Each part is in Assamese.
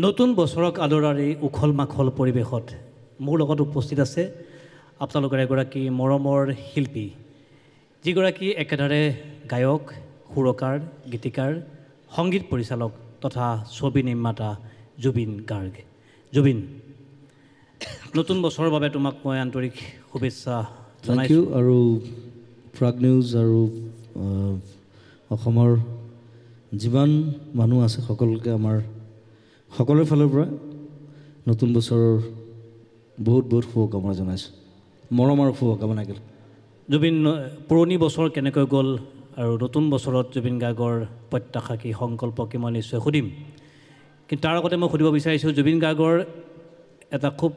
নতুন বছৰক আদৰাৰি উখল মাখল পৰিৱেশত মোৰ লগত উপস্থিত আছে আপোনালোকৰ এগৰাকী মৰমৰ শিল্পী যিগৰাকী একেধাৰে গায়ক সুৰকাৰ গীতিকাৰ সংগীত পৰিচালক তথা ছবি নিৰ্মাতা জুবিন গাৰ্গ জুবিন নতুন বছৰৰ বাবে তোমাক মই আন্তৰিক শুভেচ্ছা জনাইছো আৰু প্ৰাগ নিউজ আৰু অসমৰ যিমান মানুহ আছে সকলোকে আমাৰ সকলোৰ ফালৰ পৰা নতুন বছৰৰ বহুত বহুত শুভকামনা জনাইছোঁ মৰম আৰু শুভকামনা গ'ল জুবিন পুৰণি বছৰ কেনেকৈ গ'ল আৰু নতুন বছৰত জুবিন গাৰ্গৰ প্ৰত্যাশা কি সংকল্প কি মই নিশ্চয় সুধিম কিন্তু তাৰ আগতে মই সুধিব বিচাৰিছোঁ জুবিন গাৰ্গৰ এটা খুব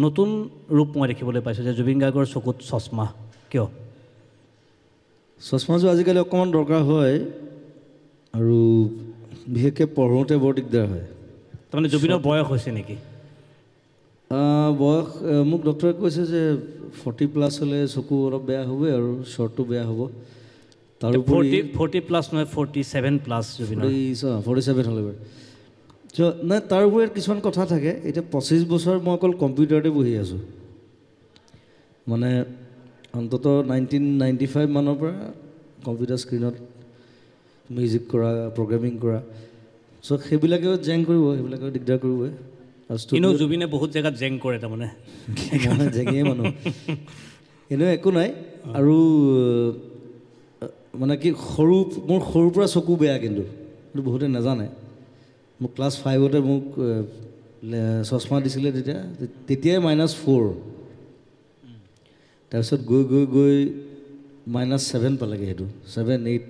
নতুন ৰূপ মই দেখিবলৈ পাইছোঁ যে জুবিন গাৰ্গৰ চকুত চশমা কিয় চশমাযোৰ আজিকালি অকণমান দৰকাৰ হয় আৰু বিশেষকৈ পঢ়োঁতে বৰ দিগদাৰ হয় তাৰমানে জুবিনৰ বয়স হৈছে নেকি বয়স মোক ডক্টৰে কৈছে যে 40+ হ'লে চকু অলপ বেয়া হ'বই আৰু শ্বৰ্টটো বেয়া হ'ব তাৰোপৰি 40+ নহয় 47+ জুবিনৰ 47 হ'লে বাৰু নাই তাৰোপৰি কিছুমান কথা থাকে এতিয়া 25 বছৰ মই অকল কম্পিউটাৰতে বহি আছোঁ মানে অন্ততঃ 1995 মানৰ পৰা কম্পিউটাৰ স্ক্ৰীণত মিউজিক কৰা প্ৰগ্ৰেমিং কৰা চ' সেইবিলাকেও জেং কৰিব সেইবিলাকেও দিগদাৰ কৰিবই কিন্তু জুবিনে বহুত জেগাত জেং কৰে তাৰমানে জেঙিয়ে মানুহ এনেও একো নাই আৰু মানে কি মোৰ সৰুৰ পৰা চকু বেয়া কিন্তু বহুতে নাজানে মোক ক্লাছ 5তে মোক চশমা দিছিলে তেতিয়াই -4 তাৰপিছত গৈ গৈ গৈ -7 পালেগৈ সেইটো 7, 8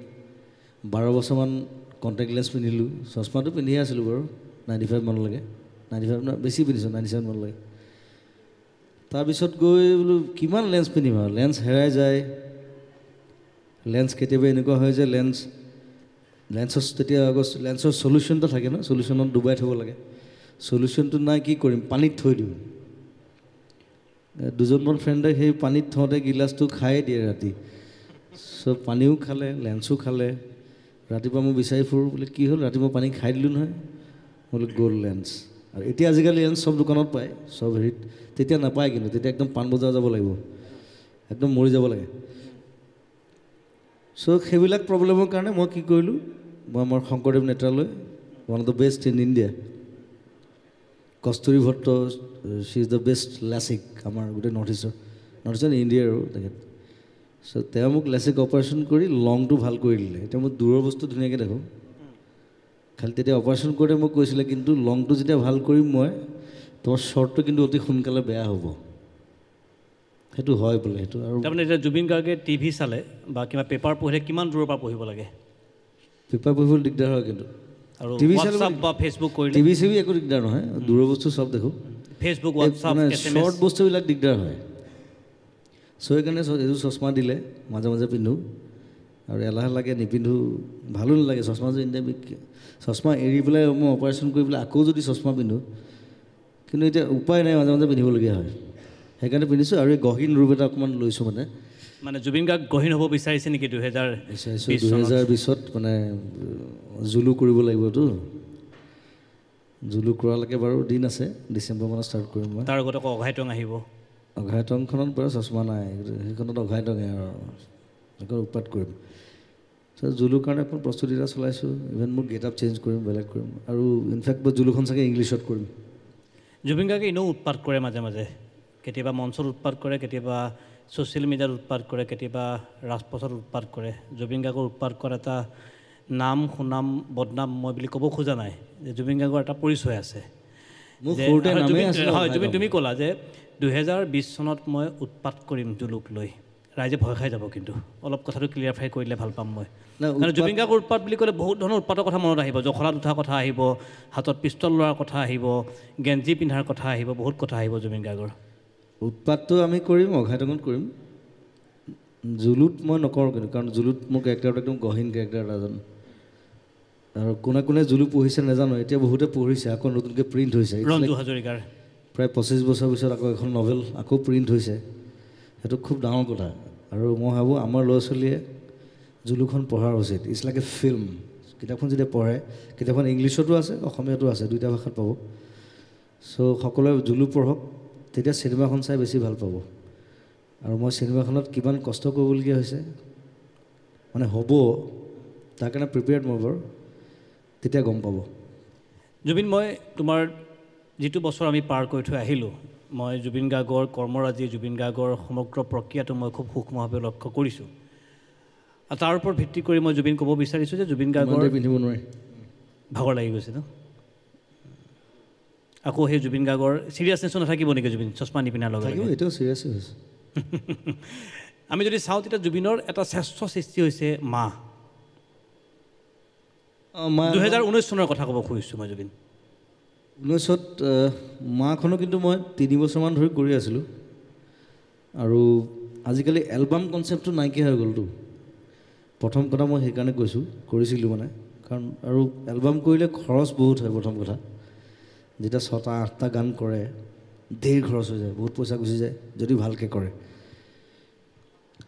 12 বছৰমান কণ্টেক্ট লেন্স পিন্ধিলোঁ চশমাটো পিন্ধিয়ে আছিলোঁ বাৰু 95 মানলৈকে 95 বেছি পিন্ধিছোঁ 97 মানলৈকে তাৰপিছত গৈ বোলো কিমান লেন্স পিন্ধিম আৰু লেন্স হেৰাই যায় লেন্স কেতিয়াবা এনেকুৱা হয় যে লেন্সৰ তেতিয়া লেন্সৰ চলিউশ্যনটো থাকে ন চলিউশ্যনত ডুবাই থ'ব লাগে চলিউশ্যনটো নাই কি কৰিম পানীত থৈ দিওঁ দুজনমান ফ্ৰেণ্ডে সেই পানীত থওঁতে গিলাচটো খাই দিয়ে ৰাতি চব পানীও খালে লেন্সো খালে ৰাতিপুৱা মই বিচাৰি ফুৰোঁ বোলে কি হ'ল ৰাতিপুৱা পানী খাই দিলোঁ নহয় বোলে গ'ল লেন্স আৰু এতিয়া আজিকালি লেন্স চব দোকানত পায় চব হেৰিত তেতিয়া নাপায় কিন্তু তেতিয়া একদম পাণবজাৰ যাব লাগিব একদম মৰি যাব লাগে চ' সেইবিলাক প্ৰব্লেমৰ কাৰণে মই কি কৰিলোঁ মই আমাৰ Sankaradeva Nethralaya one of the best in India Kasturi Bhatt she is the best LASIK আমাৰ গোটেই নৰ্থ ইষ্টৰ ইণ্ডিয়াৰ আৰু তেখেত চ' তেওঁ মোক লেচিক অপাৰেশ্যন কৰি লংটো ভাল কৰি দিলে এতিয়া মই দূৰৰ বস্তু ধুনীয়াকৈ দেখোঁ খালি তেতিয়া অপাৰেশ্যন কৰোঁতে মোক কৈছিলে কিন্তু লংটো যেতিয়া ভাল কৰিম মই তোমাৰ শ্বৰ্টটো কিন্তু অতি সোনকালে বেয়া হ'ব সেইটো হয় বোলে সেইটো আৰু তাৰমানে এতিয়া জুবিন গাৰ্গে টিভি চালে বা কিবা পেপাৰ পঢ়িলে কিমান দূৰৰ পৰা পঢ়িব লাগে পেপাৰ পঢ়িবলৈ দিগদাৰ হয় কিন্তু আৰু টিভি হোৱাটছআপ বা ফেচবুক কৰিলে টিভি চিভি একো দিগদাৰ নহয় দূৰৰ বস্তু চব দেখোঁ ফেচবুক হোৱাটছআপ শ্বৰ্ট বস্তুবিলাক দিগদাৰ হয় চ' সেইকাৰণে এইযোৰ চশমা দিলে মাজে মাজে পিন্ধোঁ আৰু এলাহ লাগে নিপিন্ধোঁ ভালো নালাগে চশমাযোৰ চশমা এৰি পেলাই মই অপাৰেশ্যন কৰি পেলাই আকৌ যদি চশমা পিন্ধোঁ কিন্তু এতিয়া উপায় নাই মাজে মাজে পিন্ধিবলগীয়া হয় সেইকাৰণে পিন্ধিছোঁ আৰু এই গহীন ৰূপ এটা অকণমান লৈছোঁ মানে জুবিন গাৰ্গ গহীন হ'ব বিচাৰিছে নেকি 2020ত মানে জুলু কৰিব লাগিবতো জুলু কৰালৈকে বাৰু দিন আছে ডিচেম্বৰ মানত ষ্টাৰ্ট কৰিম মই তাৰ আগত আকৌ অঘাইটং আহিব অঘাইটংখনত বাৰু চশমা নাই সেইখনত অঘাইটঙে আৰু সেইখন উৎপাত কৰিম জুলুৰ কাৰণে অকণ প্ৰস্তুতি এটা চলাইছোঁ ইভেন মোৰ গেট আপ চেঞ্জ কৰিম বেলেগ কৰিম আৰু ইনফেক্ট মই জুলুখন চাগে ইংলিছত কৰিম জুবিন গাৰ্গে এনেও উৎপাত কৰে মাজে মাজে কেতিয়াবা মঞ্চত উৎপাত কৰে কেতিয়াবা ছ'চিয়েল মিডিয়াত উৎপাত কৰে কেতিয়াবা ৰাজপথত উৎপাত কৰে জুবিন গাৰ্গৰ উৎপাত কৰা এটা নাম সুনাম বদনাম মই বুলি ক'ব খোজা নাই যে জুবিন গাৰ্গৰ এটা পৰিচয় আছে হয় তুমি ক'লা যে 2020 চনত মই উৎপাত কৰিম জুলুক লৈ ৰাইজে ভয় খাই যাব কিন্তু অলপ কথাটো ক্লিয়াৰফাই কৰিলে ভাল পাম মই কাৰণ জুবিন গাৰ্গৰ উৎপাত বুলি ক'লে বহুত ধৰণৰ উৎপাতৰ কথা মনত আহিব জখলাত উঠাৰ কথা আহিব হাতত পিষ্টল লোৱাৰ কথা আহিব গেঞ্জি পিন্ধাৰ কথা আহিব বহুত কথা আহিব জুবিন গাৰ্গৰ উৎপাতটো আমি কৰিম অঘাইটঙত কৰিম জুলুত মই নকৰোঁ কিন্তু কাৰণ জুলুত মোৰ কেৰেক্টাৰটো একদম গহীন কেৰেক্টাৰ এজন আৰু কোনে কোনে জুলু পঢ়িছে নাজানো এতিয়া বহুতে পঢ়িছে আকৌ নতুনকৈ প্ৰিণ্ট হৈছে ৰঞ্জু হাজৰিকাৰ প্ৰায় 25 বছৰ পিছত আকৌ এখন নভেল আকৌ প্ৰিণ্ট হৈছে সেইটো খুব ডাঙৰ কথা আৰু মই ভাবোঁ আমাৰ ল'ৰা ছোৱালীয়ে জুলুখন পঢ়াৰ উচিত ইটছ লাইক এ ফিল্ম কিতাপখন যেতিয়া পঢ়ে কিতাপখন ইংলিছতো আছে অসমীয়াতো আছে দুইটা ভাষাত পাব চ' সকলোৱে জুলু পঢ়ক তেতিয়া চিনেমাখন চাই বেছি ভাল পাব আৰু মই চিনেমাখনত কিমান কষ্ট কৰিবলগীয়া হৈছে মানে হ'ব তাৰ কাৰণে প্ৰিপেয়াৰ্ড মই বাৰু তেতিয়া গম পাব জুবিন মই তোমাৰ যিটো বছৰ আমি পাৰ কৰি থৈ আহিলোঁ মই জুবিন গাৰ্গৰ কৰ্মৰাজি জুবিন গাৰ্গৰ সমগ্ৰ প্ৰক্ৰিয়াটো মই খুব সূক্ষ্মভাৱে লক্ষ্য কৰিছোঁ আৰু তাৰ ওপৰত ভিত্তি কৰি মই জুবিন ক'ব বিচাৰিছোঁ যে জুবিন গাৰ্গৰ পিন্ধিব নোৱাৰি ভাগৰ লাগি গৈছে ন আকৌ সেই জুবিন গাৰ্গৰ চিৰিয়াছনেছো নাথাকিব নেকি জুবিন চশমা নিপিন্ধাৰ লগে লগে এইটো চিৰিয়াছলি হৈছে আমি যদি চাওঁ তেতিয়া জুবিনৰ এটা শ্ৰেষ্ঠ সৃষ্টি হৈছে মা 2019 চনৰ কথা ক'ব খুজিছোঁ মই জুবিন 19ত মাখনো কিন্তু মই 3 বছৰমান ধৰি কৰি আছিলোঁ আৰু আজিকালি এলবাম কনচেপ্টটো নাইকিয়া হৈ গ'লতো প্ৰথম কথা মই সেইকাৰণে কৈছোঁ কৰিছিলোঁ মানে কাৰণ আৰু এলবাম কৰিলে খৰচ বহুত হয় প্ৰথম কথা যেতিয়া 6টা 8টা গান কৰে ধেৰ খৰচ হৈ যায় বহুত পইচা গুচি যায় যদি ভালকৈ কৰে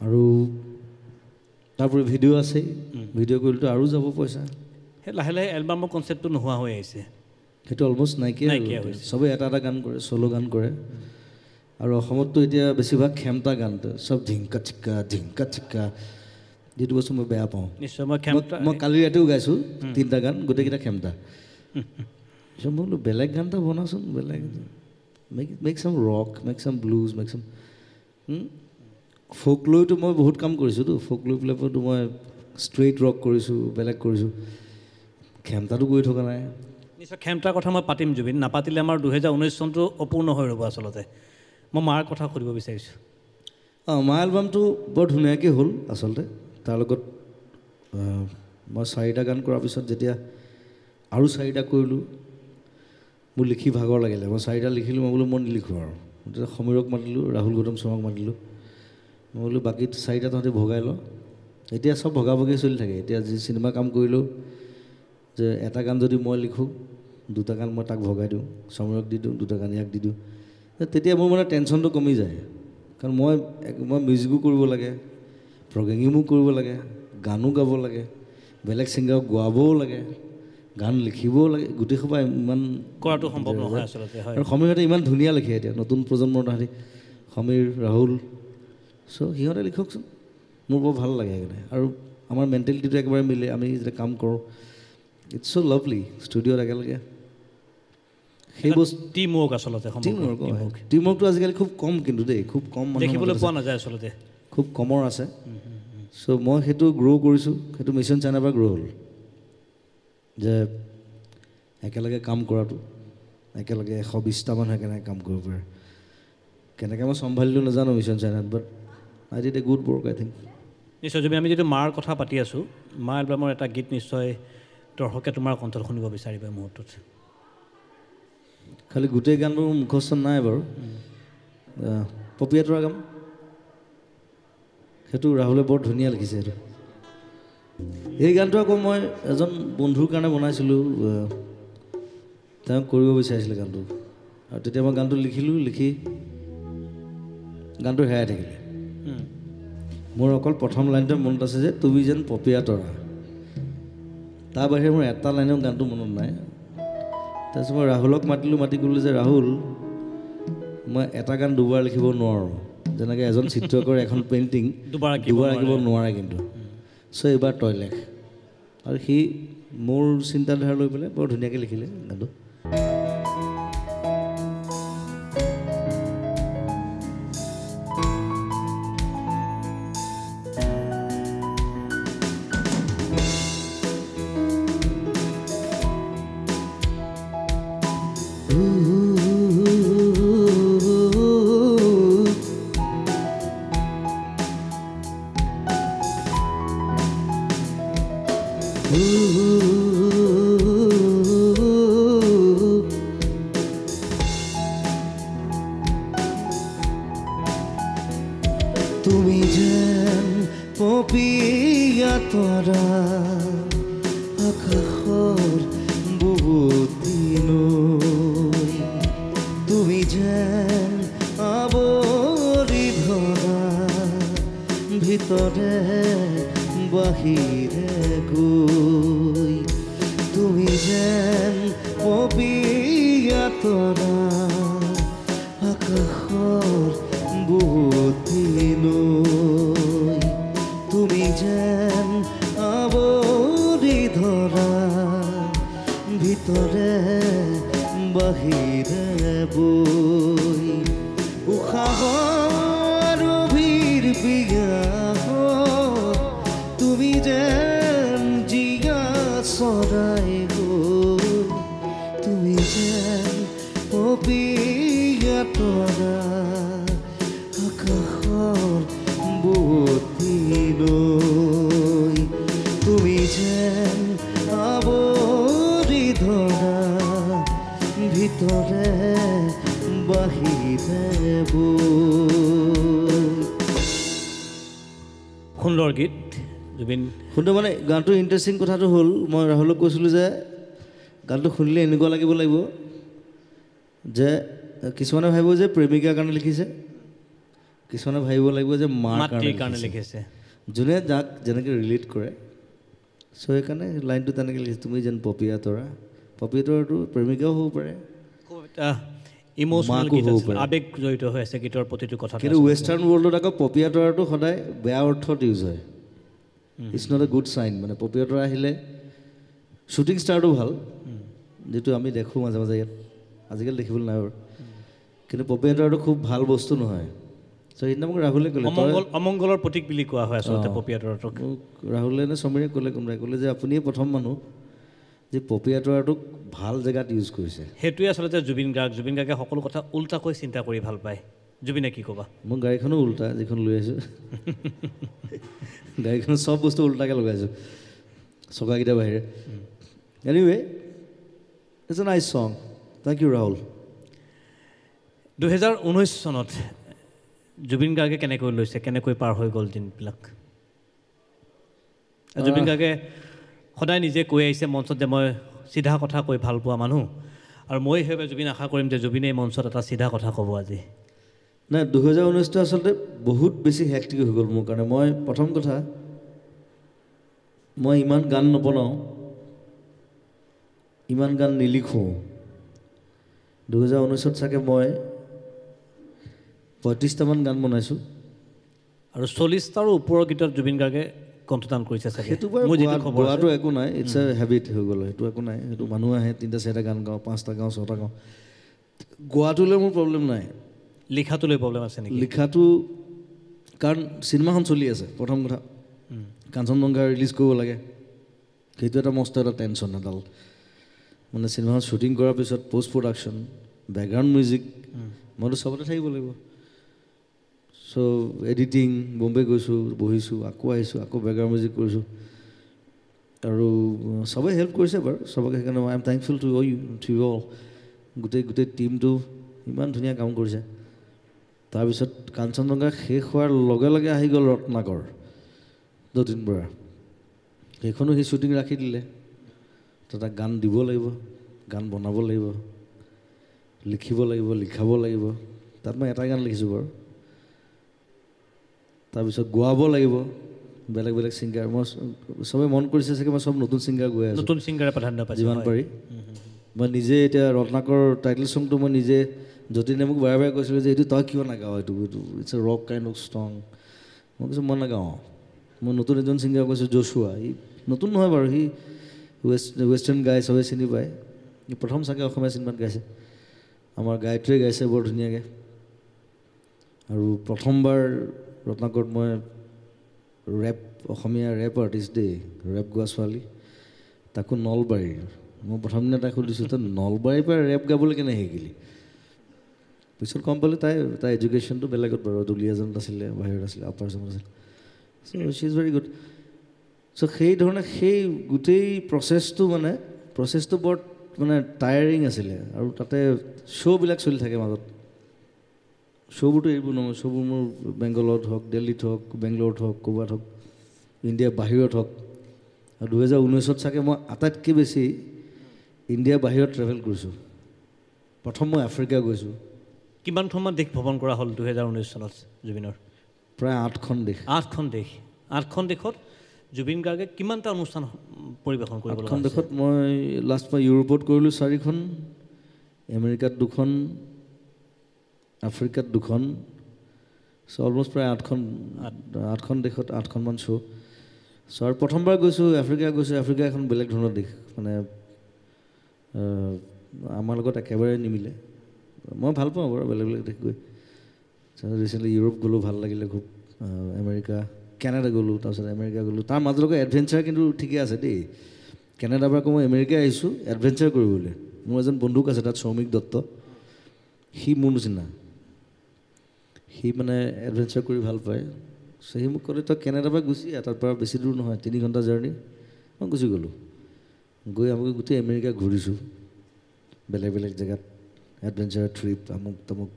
আৰু তাৰোপৰি ভিডিঅ' আছেই ভিডিঅ' কৰিলেতো আৰু যাব পইচা সেই লাহে লাহে এলবামৰ কনচেপ্টটো নোহোৱা হৈ আহিছে সেইটো অলমষ্ট নাইকিয়া হৈছে চবেই এটা এটা গান কৰে চ'ল' গান কৰে আৰু অসমততো এতিয়া বেছিভাগ খেমটা গান চব ধিংকা চিক্কা যিটো বস্তু মই বেয়া পাওঁ নিশ্চয় মই কালি ৰাতিও গাইছোঁ 3টা গান গোটেইকেইটা খেমটা মই বোলো বেলেগ গান এটা বনাচোন বেলেগ মেক চাম ৰক মেক চাম ব্লুজ মেক চাম ফ'ক লৈতো মই বহুত কাম কৰিছোঁতো ফ'ক লৈ পেলাইতো মই ষ্ট্ৰেইট ৰক কৰিছোঁ বেলেগ কৰিছোঁ খেমটাটো কৰি থকা নাই নিশ্চয় খেমটাৰ কথা মই পাতিম জুবিন নাপাতিলে আমাৰ 2019 চনটো অপূৰ্ণ হৈ ৰ'ব আচলতে মই মাৰ কথা সুধিব বিচাৰিছোঁ মা এলবামটো বৰ ধুনীয়াকৈ হ'ল আচলতে তাৰ লগত মই 4টা গান কৰাৰ পিছত যেতিয়া আৰু 4টা কৰিলোঁ মোৰ লিখি ভাগৰ লাগিলে মই 4টা লিখিলোঁ মই বোলো মই নিলিখোঁ আৰু তেতিয়া সমীৰক মাতিলোঁ ৰাহুল গৌতম শৰ্মাক মাতিলোঁ মই বোলো বাকী 4টা তহঁতে ভগাই ল এতিয়া চব ভগাভগি চলি থাকে এতিয়া যি চিনেমা কাম কৰিলোঁ যে এটা গান যদি মই লিখোঁ 2টা গান মই তাক ভগাই দিওঁ সমীৰক দি দিওঁ 2টা গান ইয়াক দি দিওঁ তেতিয়া মোৰ মানে টেনশ্যনটো কমি যায় কাৰণ মই মিউজিকো কৰিব লাগে প্ৰগ্ৰেমিঙো কৰিব লাগে গানো গাব লাগে বেলেগ ছিংগাৰক গোৱাবও লাগে গান লিখিবও লাগে গোটেই সোপা ইমান কৰাটো সম্ভৱ নহয় আচলতে আৰু সমীৰহঁতে ইমান ধুনীয়া লিখে এতিয়া নতুন প্ৰজন্মৰ তাহাঁতি সমীৰ ৰাহুল চ' সিহঁতে লিখকচোন মোৰ বৰ ভাল লাগে সেইকাৰণে আৰু আমাৰ মেণ্টেলিটিটো একেবাৰে মিলে আমি যেতিয়া কাম কৰোঁ ইটছ চ' লাভলি ষ্টুডিঅ'ত একেলগে সেই বস্তু টিম ৱৰ্ক আচলতে টিম ৱৰ্কটো আজিকালি খুব কম কিন্তু দেই খুব কম দেখিবলৈ পোৱা নাযায় আচলতে খুব কমৰ আছে চ' মই সেইটো গ্ৰ' কৰিছোঁ সেইটো মিছন চাইনাৰ পৰা গ্ৰ' হ'ল যে একেলগে কাম কৰাটো একেলগে 120টা মানুহে কেনেকৈ কাম কৰিব পাৰে কেনেকৈ মই চম্ভালিলোঁ নাজানো মিছন চাইনাত but I did a good work I think নিশ্চয় যদি আমি যিটো মাৰ কথা পাতি আছোঁ মা এলবামৰ এটা গীত নিশ্চয় দৰ্শকে তোমাৰ কণ্ঠত শুনিব বিচাৰিব এই মুহূৰ্তত খালি গোটেই গানবোৰ মুখস্থ নাই বাৰু পপিয়া তৰা গাম সেইটো ৰাহুলে বৰ ধুনীয়া লিখিছে সেইটো এই গানটো আকৌ মই এজন বন্ধুৰ কাৰণে বনাইছিলোঁ তেওঁক কৰিব বিচাৰিছিলে গানটো আৰু তেতিয়া মই গানটো লিখিলোঁ লিখি গানটো হেৰাই থাকিলে মোৰ অকল প্ৰথম লাইনটোৱে মনত আছে যে তুমি যেন পপিয়া তৰা তাৰ বাহিৰে মোৰ এটা লাইনেও গানটো মনত নাই তাৰপিছত মই ৰাহুলক মাতি ক'লোঁ যে ৰাহুল মই এটা গান 2বাৰ লিখিব নোৱাৰোঁ যেনেকৈ এজন চিত্ৰকৰ এখন পেইণ্টিং 2বাৰ আঁকিব নোৱাৰে কিন্তু চ' এইবাৰ তই লেখ আৰু সি মোৰ চিন্তাধাৰা লৈ পেলাই বৰ ধুনীয়াকৈ লিখিলে গানটো তুমি যেন পপিয়া তৰা আকাশৰ বহুত দিনৈ তুমি যেন আৱৰি ধৰা ভিতৰে বাহিৰে গৈ তুমি যেন পপীয়া তৰা আকাশৰ বুদ্ধিলৈ তুমি যেন আৱৰি ধৰা ভিতৰে বাহিৰে বৈ উশাহৰ ভিৰ বিয়াহত তুমি যেন জিয়া চৰাই গৈ তুমি যেন পপীয়া তৰা আকাশৰ বুদ্ধিলৈ তুমি যেন আৱৰি ধৰা ভিতৰে বাহিৰে বৈ সুন্দৰ গীত জুবিন শুনতে মানে গানটো ইণ্টাৰেষ্টিং কথাটো হ'ল মই ৰাহুলক কৈছিলোঁ যে গানটো শুনিলে এনেকুৱা লাগিব লাগিব যে কিছুমানে ভাবিব যে প্ৰেমিকাৰ কাৰণে লিখিছে কিছুমানে ভাবিব লাগিব যে মাৰ কাৰণে লিখিছে যোনে যাক যেনেকৈ ৰিলেট কৰে চ' সেইকাৰণে লাইনটো তেনেকৈ লিখিছে তুমি যেন পপীয়া তৰা পপীয়া তৰাটো প্ৰেমিকাও হ'ব পাৰে খুব এটা ইম'চনেল গীত আছিল আৱেগ জড়িত হৈ আছে গীতৰ প্ৰতিটো কথা কিন্তু ৱেষ্টাৰ্ণ ৱৰ্ল্ডত আকৌ পপীয়া তৰাটো সদায় বেয়া অৰ্থত ইউজ হয় it's not a good sign মানে পপীয়া তৰা আহিলে শ্বুটিং ষ্টাৰটো ভাল যিটো আমি দেখোঁ মাজে মাজে ইয়াত আজিকালি দেখিবলৈ নাই বাৰু কিন্তু পপীয়া তৰাটো খুব ভাল বস্তু নহয় চ' সেইদিনা মোক ৰাহুলে ক'লে অমংগলৰ প্ৰতীক বুলি কোৱা হয় আচলতে পপীয়া তৰাটোক ৰাহুলে নে সমীৰে কোনোবাই ক'লে যে আপুনিয়ে প্ৰথম মানুহ যে পপীয়া তৰাটোক ভাল জেগাত ইউজ কৰিছে সেইটোৱে আচলতে জুবিন গাৰ্গে সকলো কথা উল্টাকৈ চিন্তা কৰি ভাল পায় জুবিনে কি ক'বা মোৰ গাড়ীখনো উল্টা যিখন লৈ আহিছোঁ গাড়ীখনত চব বস্তু উল্টাকৈ লগাইছোঁ চকাকেইটা বাহিৰে anyway it's a nice song thank you Rahul 2019 চনত জুবিন গাৰ্গে কেনেকৈ লৈছে কেনেকৈ পাৰ হৈ গ'ল দিনবিলাক জুবিন গাৰ্গে সদায় নিজে কৈ আহিছে মঞ্চত যে মই চিধা কথা কৈ ভাল পোৱা মানুহ আৰু মই সেইবাবে জুবিন আশা কৰিম যে জুবিনে এই মঞ্চত এটা চিধা কথা ক'ব আজি নাই 2019টো আচলতে বহুত বেছি হেক্টিক হৈ গ'ল মোৰ কাৰণে মই প্ৰথম কথা মই ইমান গান নবনাওঁ ইমান গান নিলিখোঁ 2019ত চাগে মই 35টামান গান বনাইছোঁ আৰু 40টাৰো ওপৰৰ গীতত জুবিন গাৰ্গে কণ্ঠদান কৰিছে চাগে সেইটো বাৰু গোৱাটো একো নাই ইটছ এ হেবিট হৈ গ'ল সেইটো একো নাই সেইটো মানুহ আহে 3টা 4টা গান গাওঁ 5টা গাওঁ 6টা গাওঁ গোৱাটোলৈ মোৰ প্ৰব্লেম নাই লিখাটোলৈ প্ৰব্লেম আছে নেকি লিখাটো কাৰণ চিনেমাখন চলি আছে প্ৰথম কথা কাঞ্চনজংঘা ৰিলিজ কৰিব লাগে সেইটো এটা মস্ত এটা টেনশ্যন এডাল মানে চিনেমাখন শ্বুটিং কৰাৰ পিছত পষ্ট প্ৰডাকশ্যন বেকগ্ৰাউণ্ড মিউজিক মইতো চবতে থাকিব লাগিব চ' এডিটিং বম্বে গৈছোঁ বহিছোঁ আকৌ আহিছোঁ আকৌ বেকগ্ৰাউণ্ড মিউজিক কৰিছোঁ আৰু চবেই হেল্প কৰিছে বাৰু চবকে সেইকাৰণে I am thankful to you all গোটেই টীমটো ইমান ধুনীয়া কাম কৰিছে তাৰপিছত কাঞ্চনজংঘা শেষ হোৱাৰ লগে লগে আহি গ'ল ৰত্নাকৰ যতীন বৰা সেইখনো সি শ্বুটিং ৰাখি দিলে তাত গান দিব লাগিব গান বনাব লাগিব লিখিব লাগিব লিখাব লাগিব তাত মই এটা গান লিখিছোঁ বাৰু তাৰপিছত গোৱাব লাগিব বেলেগ বেলেগ ছিংগাৰ মই চবেই মন কৰিছে চাগে মই চব নতুন ছিংগাৰ গৈ আছোঁ নতুন ছিংগাৰে প্ৰাধান্য পাইছে যিমান পাৰি মই নিজে এতিয়া ৰত্নাকৰ টাইটেল ছংটো মই নিজে যতীনে মোক বাৰে বাৰে কৈছিলোঁ যে এইটো তই কিয় নাগাওঁ এইটো it's a rock kind of strong মই কৈছোঁ মই নাগাওঁ মই নতুন এজন ছিংগাৰ কৈছোঁ জোচুৱা সি নতুন নহয় বাৰু সি ৱেষ্টাৰ্ণ গাই চবেই চিনি পায় সি প্ৰথম চাগে অসমীয়া চিনেমাত গাইছে আমাৰ গায়ত্ৰীয়ে গাইছে বৰ ধুনীয়াকৈ আৰু প্ৰথমবাৰ ৰত্নাকৰত মই ৰেপ অসমীয়া ৰেপ আৰ্টিষ্ট দেই ৰেপ গোৱা ছোৱালী তাকো নলবাৰীৰ মই প্ৰথম দিনা তাইক সুধিছোঁ তই নলবাৰীৰ পৰা ৰেপ গাবলৈ কেনে শিকিলি পিছত গম পালোঁ তাই এডুকেশ্যনটো বেলেগত বাৰু দুলীয়াজানত আছিলে বাহিৰত আছিলে আপাৰ আছামত আছিলে চ' শ্বি ইজ ভেৰি গুড চ' সেইধৰণে সেই গোটেই প্ৰচেছটো বৰ মানে টায়াৰিং আছিলে আৰু তাতে শ্ব'বিলাক চলি থাকে মাজত শ্ব'বোৰতো এইবোৰ নহয় শ্ব'বোৰ মোৰ বেংগলত হওক দিল্লীত হওক বেংগলোৰত হওক ক'ৰবাত হওক ইণ্ডিয়াৰ বাহিৰত হওক আৰু 2019ত চাগে মই আটাইতকৈ বেছি ইণ্ডিয়াৰ বাহিৰত ট্ৰেভেল কৰিছোঁ প্ৰথম মই আফ্ৰিকা গৈছোঁ কিমানখনমান দেশ ভ্ৰমণ কৰা হ'ল 2019 চনত জুবিনৰ প্ৰায় 8খন দেশ 8খন দেশত জুবিন গাৰ্গে কিমানটা অনুষ্ঠান পৰিৱেশন কৰিব লগা এখন দেশত মই লাষ্ট মই ইউৰোপত কৰিলোঁ 4খন, আমেৰিকাত 2খন, আফ্ৰিকাত 2খন, চ' অলমষ্ট প্ৰায় 8খন দেশত 8খনমান শ্ব'। চ' আৰু প্ৰথমবাৰ গৈছোঁ আফ্ৰিকা এখন বেলেগ ধৰণৰ দেশ, মানে আমাৰ লগত একেবাৰে নিমিলে। মই ভাল পাওঁ বাৰু বেলেগ বেলেগ দেশ গৈ। ৰিচেণ্টলি ইউৰোপ গ'লোঁ, ভাল লাগিলে খুব। আমেৰিকা, কেনেডা গ'লোঁ, তাৰপিছত আমেৰিকা গ'লোঁ। তাৰ মাজলৈকে এডভেঞ্চাৰ কিন্তু ঠিকে আছে দেই। কেনেডাৰ পৰা আকৌ মই আমেৰিকা আহিছোঁ এডভেঞ্চাৰ কৰিবলৈ। মোৰ এজন বন্ধুক আছে তাত, সৌমিক দত্ত, সি মোৰ নিচিনা, সি মানে এডভেঞ্চাৰ কৰি ভাল পায়। চ' সি মোক ক'লে তই কেনেডাৰ পৰা গুচি আহ, তাৰ পৰা বেছি দূৰ নহয়, 3 ঘণ্টা জাৰ্ণি। মই গুচি গ'লোঁ, গৈ আমি গোটেই আমেৰিকা ঘূৰিছোঁ, বেলেগ বেলেগ জেগাত এডভেঞ্চাৰ ট্ৰিপ, আমুক তামুক।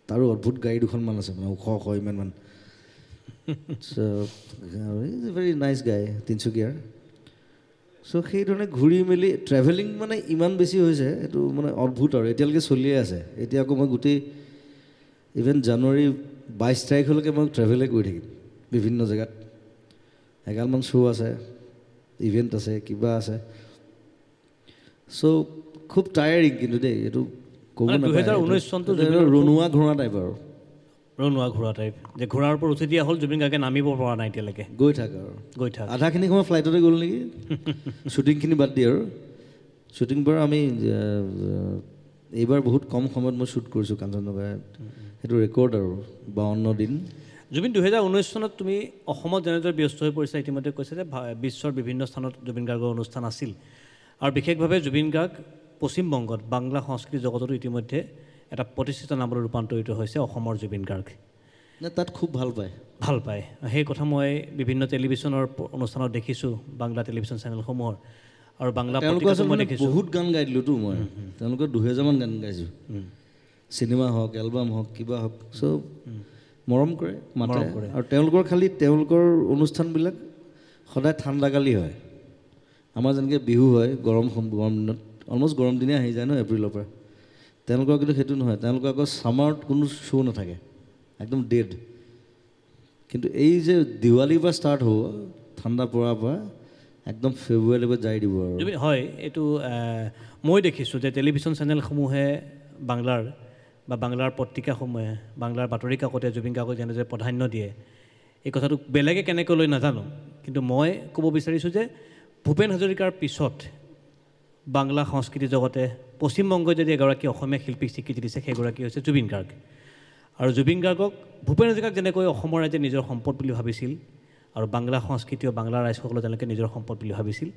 তাৰো অদ্ভুত গাড়ী 2খনমান আছে, মানে ওখ ইমানমান। চ' ইজ এ ভেৰি নাইচ গাই, তিনিচুকীয়াৰ। চ' সেইধৰণে ঘূৰি মেলি ট্ৰেভেলিং মানে ইমান বেছি হৈছে, এইটো মানে অদ্ভুত আৰু এতিয়ালৈকে চলিয়ে আছে। এতিয়া আকৌ মই গোটেই ইভেন জানুৱাৰী 22 তাৰিখলৈকে মই ট্ৰেভেলে কৰি থাকিম বিভিন্ন জেগাত। এগালমান শ্ব' আছে, ইভেণ্ট আছে, কিবা আছে। চ' খুব টায়াৰিং কিন্তু দেই, এইটো ক'ব নাপায়। 2019 চনটো ৰণুৱা ঘোঁৰা টাইপ আৰু ৰণুৱা ঘোঁৰা টাইপ, যে ঘোঁৰাৰ ওপৰত উঠি দিয়া হ'ল, জুবিন গাৰ্গে নামিব পৰা নাই এতিয়ালৈকে। গৈ থাক আৰু আধাখিনি সময় ফ্লাইটতে গ'ল নেকি, শ্বুটিংখিনি বাদ দিয়ে আৰু। শ্বুটিং বাৰু আমি এইবাৰ বহুত কম সময়ত মই শ্বুট কৰিছোঁ কাঞ্চনজংঘা, সেইটো ৰেকৰ্ড আৰু 52 দিন। জুবিন 2019 চনত তুমি অসমত যেনেদৰে ব্যস্ত হৈ পৰিছা, ইতিমধ্যে কৈছে যে বিশ্বৰ বিভিন্ন স্থানত জুবিন গাৰ্গৰ অনুষ্ঠান আছিল, আৰু বিশেষভাৱে জুবিন গাৰ্গ পশ্চিমবংগত বাংলা সংস্কৃতি জগততো ইতিমধ্যে এটা প্ৰতিষ্ঠিত নামলৈ ৰূপান্তৰিত হৈছে অসমৰ জুবিন গাৰ্গ। তাত খুব ভাল পায়। সেই কথা মই বিভিন্ন টেলিভিশ্যনৰ অনুষ্ঠানত দেখিছোঁ, বাংলা টেলিভিশ্যন চেনেলসমূহৰ, আৰু বাংলা পত্ৰিকাতো মই দেখিছোঁ। বহুত গান গাই দিলোঁতো মই, তেওঁলোকৰ 2000মান গান গাইছোঁ, চিনেমা হওক, এলবাম হওক, কিবা হওক। চ' মৰম কৰে, মাতে। আৰু তেওঁলোকৰ অনুষ্ঠানবিলাক সদায় ঠাণ্ডাকালি হয়। আমাৰ যেনেকৈ বিহু হয় গৰম দিনত, অলমষ্ট গৰম দিনে আহি যায় ন এপ্ৰিলৰ পৰা। তেওঁলোকৰ কিন্তু সেইটো নহয়, তেওঁলোকৰ আকৌ ছামাৰত কোনো শ্ব' নাথাকে, একদম ডেড। কিন্তু এই যে দিৱালীৰ পৰা ষ্টাৰ্ট হ'ব, ঠাণ্ডা পৰাৰ পৰা একদম ফেব্ৰুৱাৰীলৈকে যাই দিব আৰু। হয়, এইটো মই দেখিছোঁ যে টেলিভিশ্যন চেনেলসমূহে বাংলাৰ পত্ৰিকাসমূহে, বাংলাৰ বাতৰি কাকতে জুবিন গাৰ্গক যেনেদৰে প্ৰাধান্য দিয়ে, এই কথাটো বেলেগে কেনেকৈ লৈ নাজানো, কিন্তু মই ক'ব বিচাৰিছোঁ যে ভূপেন হাজৰিকাৰ পিছত বাংলা সংস্কৃতি জগতে পশ্চিমবংগই যদি এগৰাকী অসমীয়া শিল্পীক স্বীকৃতি দিছে, সেইগৰাকী হৈছে জুবিন গাৰ্গ। আৰু জুবিন গাৰ্গক, ভূপেন হাজৰিকাক যেনেকৈ অসমৰ ৰাইজে নিজৰ সম্পদ বুলি ভাবিছিল, আৰু বাংলা সংস্কৃতি আৰু বাংলা ৰাইজসকলে যেনেকৈ নিজৰ সম্পদ বুলি ভাবিছিল,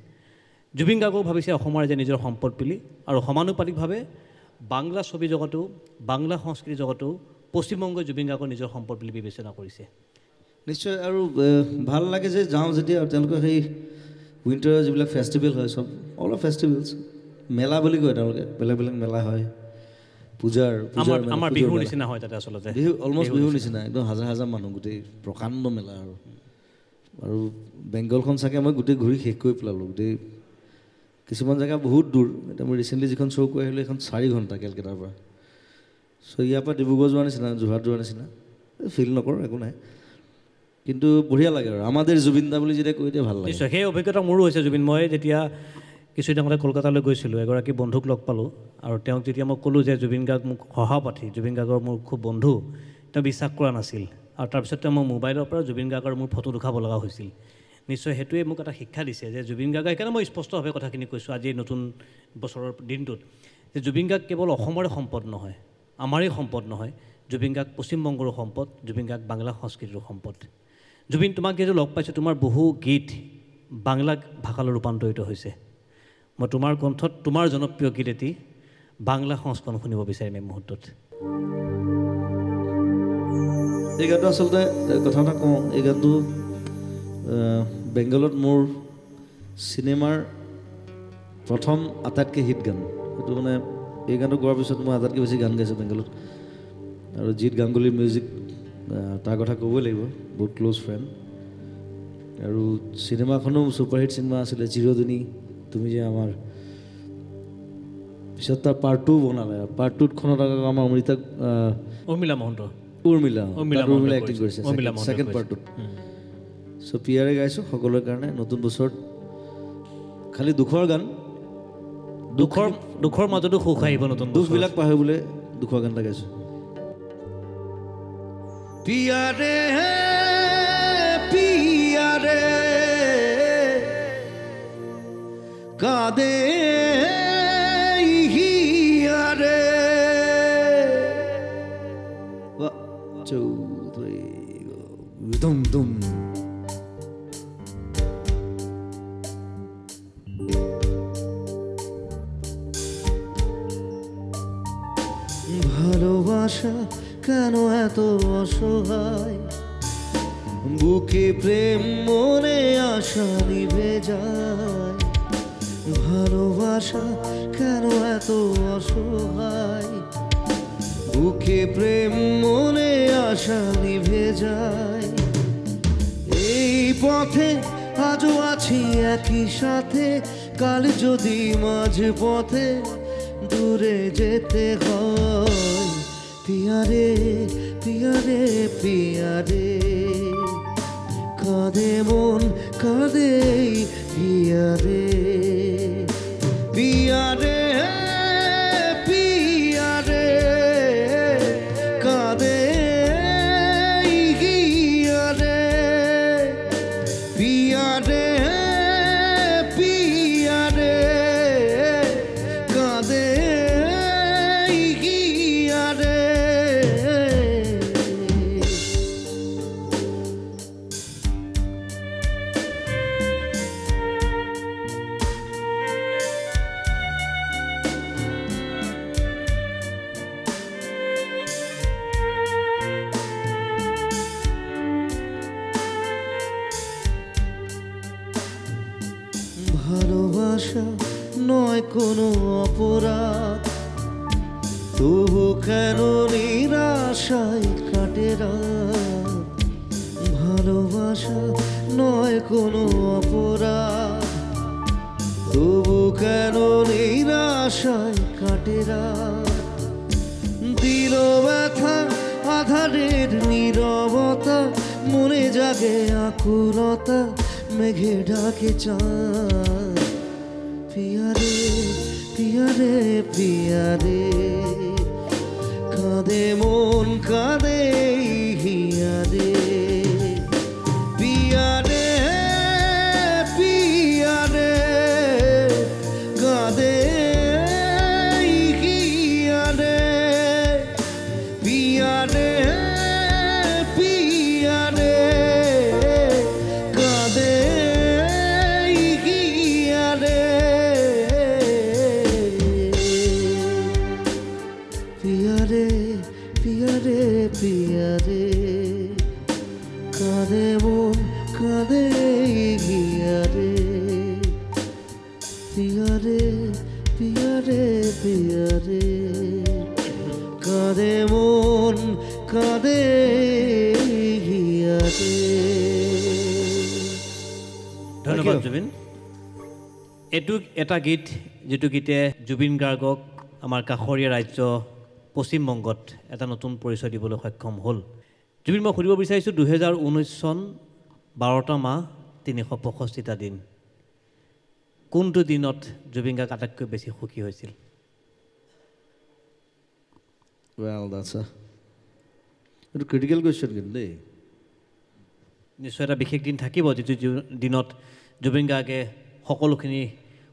জুবিন গাৰ্গক ভাবিছে অসমৰ ৰাইজে নিজৰ সম্পদ বুলি, আৰু সমানুপাতিকভাৱে বাংলা ছবি জগতো, বাংলা সংস্কৃতি জগতো পশ্চিমবংগই জুবিন গাৰ্গক নিজৰ সম্পদ বুলি বিবেচনা কৰিছে। নিশ্চয়। আৰু ভাল লাগে যে যাওঁ যেতিয়া, আৰু তেওঁলোকৰ সেই উইণ্টাৰৰ যিবিলাক ফেষ্টিভেল হয়, চব অল অফ ফেষ্টিভেলছ, মেলা বুলি কয় তেওঁলোকে, বেলেগ বেলেগ মেলা হয়, পূজাৰ আমাৰ বিহুৰ নিচিনা হয় তাতে, আচলতে বিহু অলমষ্ট বিহুৰ নিচিনা, একদম হাজাৰ হাজাৰ মানুহ, গোটেই প্ৰকাণ্ড মেলা। আৰু বেংগলখন চাগে মই গোটেই ঘূৰি শেষ কৰি পেলালোঁ। গোটেই কিছুমান জেগা বহুত দূৰ। এতিয়া মই ৰিচেণ্টলি যিখন শ্ব' কৰি আহিলোঁ, সেইখন 4 ঘণ্টা কেলকাতাৰ পৰা। চ' ইয়াৰ পৰা ডিব্ৰুগড় যোৱাৰ নিচিনা, যোৰহাট যোৱাৰ নিচিনা, ফিল নকৰোঁ, একো নাই, কিন্তু বঢ়িয়া লাগে আৰু আমাদের জুবিন দা বুলি যেতিয়া কৈ দিয়ে ভাল লাগে। নিশ্চয়, সেই অভিজ্ঞতা মোৰো হৈছে জুবিন। মই যেতিয়া কিছুদিন আগতে কলকাতালৈ গৈছিলোঁ, এগৰাকী বন্ধুক লগ পালোঁ, আৰু তেওঁক যেতিয়া মই ক'লোঁ যে জুবিন গাৰ্গ মোক সহপাঠী, জুবিন গাৰ্গৰ মোৰ খুব বন্ধু, তেওঁ বিশ্বাস কৰা নাছিল। আৰু তাৰপিছত তেওঁ মই মোবাইলৰ পৰা জুবিন গাৰ্গৰ মোৰ ফটো দেখাব লগা হৈছিল। নিশ্চয় সেইটোৱে মোক এটা শিক্ষা দিছে যে জুবিন গাৰ্গ, সেইকাৰণে মই স্পষ্টভাৱে কথাখিনি কৈছোঁ আজি নতুন বছৰৰ দিনটোত, যে জুবিন গাৰ্গ কেৱল অসমৰে সম্পদ নহয়, আমাৰেই সম্পদ নহয়, জুবিন গাৰ্গ পশ্চিমবংগৰো সম্পদ, জুবিন গাৰ্গ বাংলা সংস্কৃতিৰো সম্পদ। জুবিন, তোমাক যিহেতু লগ পাইছোঁ, তোমাৰ বহু গীত বাংলা ভাষালৈ ৰূপান্তৰিত হৈছে। মই তোমাৰ কণ্ঠত তোমাৰ জনপ্ৰিয় গীত এটি বাংলা সংস্কৰণ শুনিব বিচাৰিম এই মুহূৰ্তত। এই গানটো আচলতে কথা এটা কওঁ, এই গানটো বেংগলত মোৰ চিনেমাৰ প্ৰথম আটাইতকৈ হিট গান। সেইটো মানে এই গানটো গোৱাৰ পিছত মই আটাইতকৈ বেছি গান গাইছোঁ বেংগলত। আৰু জিৎ গাংগুলীৰ মিউজিক, তাৰ কথা ক'বই লাগিব, বহুত ক্ল'জ ফ্ৰেণ্ড। আৰু চিনেমাখনো ছুপাৰহিট চিনেমা আছিলে, চিৰদিনী তুমি যে আমাৰ। পিছত তাৰ পাৰ্ট 2 বনালে, পাৰ্ট 2খনত আমাৰ উৰ্মিলা এক্টিং কৰিছে ছেকেণ্ড পাৰ্টটোত। চ' পিয়াৰে গাইছোঁ সকলোৰে কাৰণে নতুন বছৰত খালি দুখৰ গান দুখৰ মাজতো সুখ আহিব নতুন দুখবিলাক পাহৰিবলৈ দুখৰ গান এটা গাইছোঁ পিয়াৰে পিয়াৰে কাদে হিয়াৰে চৌধুৰী দুম দুম ভালোবাসা কেন এত অসহায় বুকে প্রেম মনে আশা নিভে যায় ভালোবাসা কেন এত অসহায় বুকে প্রেম মনে আশা নিভে যায় এই পথে আজও আছি একই সাথে কাল যদি মাঝ পথে দূরে যেতে হয় পিয়ারে পিয়ারে পিয়ারে কাঁদে মন কাঁদে পিয়ারে পিয়ারে পিয়ারে কাঁদে হিয়ারে পিয়ারে পিয়ারে কাঁদে হিয়ারে ভালোবাসা নয় কোনো অপরাধ তবু কেন নিরাশায় কাটে রাত ভালোবাসা নয় কোনো অপরাধ তবু কেন নিরাশায় কাটে রাত দিল ব্যথা আধারের নীরবতা মনে জাগে আকুলতা মেঘে ঢাকে চাঁদ পিয়ারে পিয়ারে পিয়ারে কাঁদে মন কাঁদে হিয়ারে পিয়ারে পিয়ারে কাঁদে হিয়ারে পিয়ারে পিয়ারে কাঁদে হিয়ারে পিয়ারে পিয়ারে পিয়ারে কাঁদে মন কাঁদে হিয়ারে পিয়ারে পিয়ারে পিয়ারে কাঁদে মন কাঁদে হিয়ারে ধন্যবাদ জুবিন এইটো এটা গীত যিটো গীতে জুবিন গাৰ্গক আমাৰ কাষৰীয়া ৰাজ্য পশ্চিমবংগত এটা নতুন পৰিচয় দিবলৈ সক্ষম হ'ল জুবিন মই সুধিব বিচাৰিছোঁ 2019 চন 12টা মাহ 365টা দিন কোনটো দিনত জুবিন গাৰ্গ আটাইতকৈ বেছি সুখী হৈছিল Well, that's a critical question, কিন্তু নিশ্চয় এটা বিশেষ দিন থাকিব যিটো দিনত জুবিন গাৰ্গে সকলোখিনি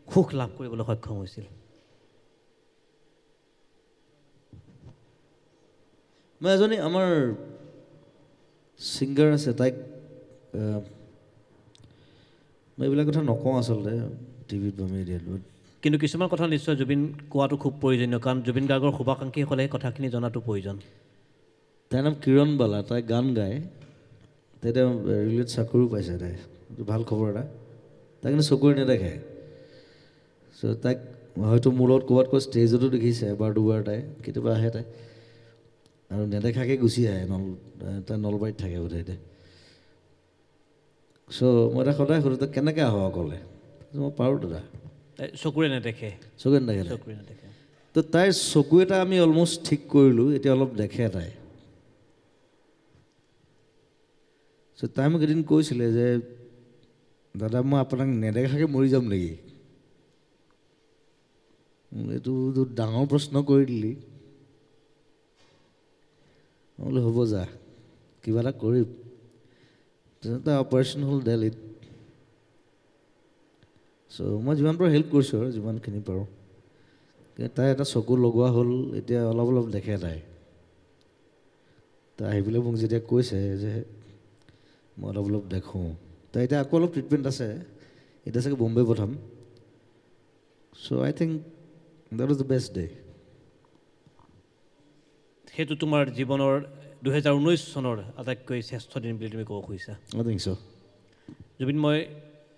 সুখ লাভ কৰিবলৈ সক্ষম হৈছিল মই এজনী আমাৰ ছিংগাৰ আছে তাইক মই এইবিলাক কথা নকওঁ আচলতে টিভিত বা মিডিয়াত কিন্তু কিছুমান কথা নিশ্চয় জুবিন কোৱাটো খুব প্ৰয়োজনীয় কাৰণ জুবিন গাৰ্গৰ শুভাকাংক্ষীসকলে কথাখিনি জনাটো প্ৰয়োজন তাইৰ নাম কিৰণ বালা তাই গান গায় তাই এতিয়া ৰেলৱেত চাকৰিও পাইছে তাই ভাল খবৰ এটা তাই কিন্তু চকুৰে নেদেখে চ' তাইক হয়তো মোৰ লগত ক'ৰবাত ষ্টেজতো দেখিছে এবাৰ দুবাৰ তাই কেতিয়াবা আহে তাই আৰু নেদেখাকৈ গুচি আহে তাই নলবাৰীত থাকে বোধহয় এতিয়া চ' মই তাই সদায় সুধোঁ তই কেনেকৈ আহ অকলে মই পাৰোঁ দাদা চকুৰে নেদেখে চকুৰে নেদেখে তো তাইৰ চকু এটা আমি অলমষ্ট ঠিক কৰিলোঁ এতিয়া অলপ দেখে তাই চ' তাই মোক এদিন কৈছিলে যে দাদা মই আপোনাক নেদেখাকৈ মৰি যাম নেকি এইটো ডাঙৰ প্ৰশ্ন কৰি দিলি মই বোলো হ'ব যা কিবা এটা কৰিম তাৰপিছত অপাৰেশ্যন হ'ল দিল্লীত চ' মই যিমান পাৰোঁ হেল্প কৰিছোঁ আৰু যিমানখিনি পাৰোঁ তাই এটা চকু লগোৱা হ'ল এতিয়া অলপ অলপ দেখে তাই আহি পেলাই মোক যেতিয়া কৈছে যে মই অলপ অলপ দেখোঁ তাই এতিয়া আকৌ অলপ ট্ৰিটমেণ্ট আছে এতিয়া চাগে বম্বে পঠাম so' I think that was the best day সেইটো তোমাৰ জীৱনৰ 2019 চনৰ আটাইতকৈ শ্ৰেষ্ঠ দিন বুলি তুমি ক'ব খুজিছা আই থিংক চ' জুবিন মই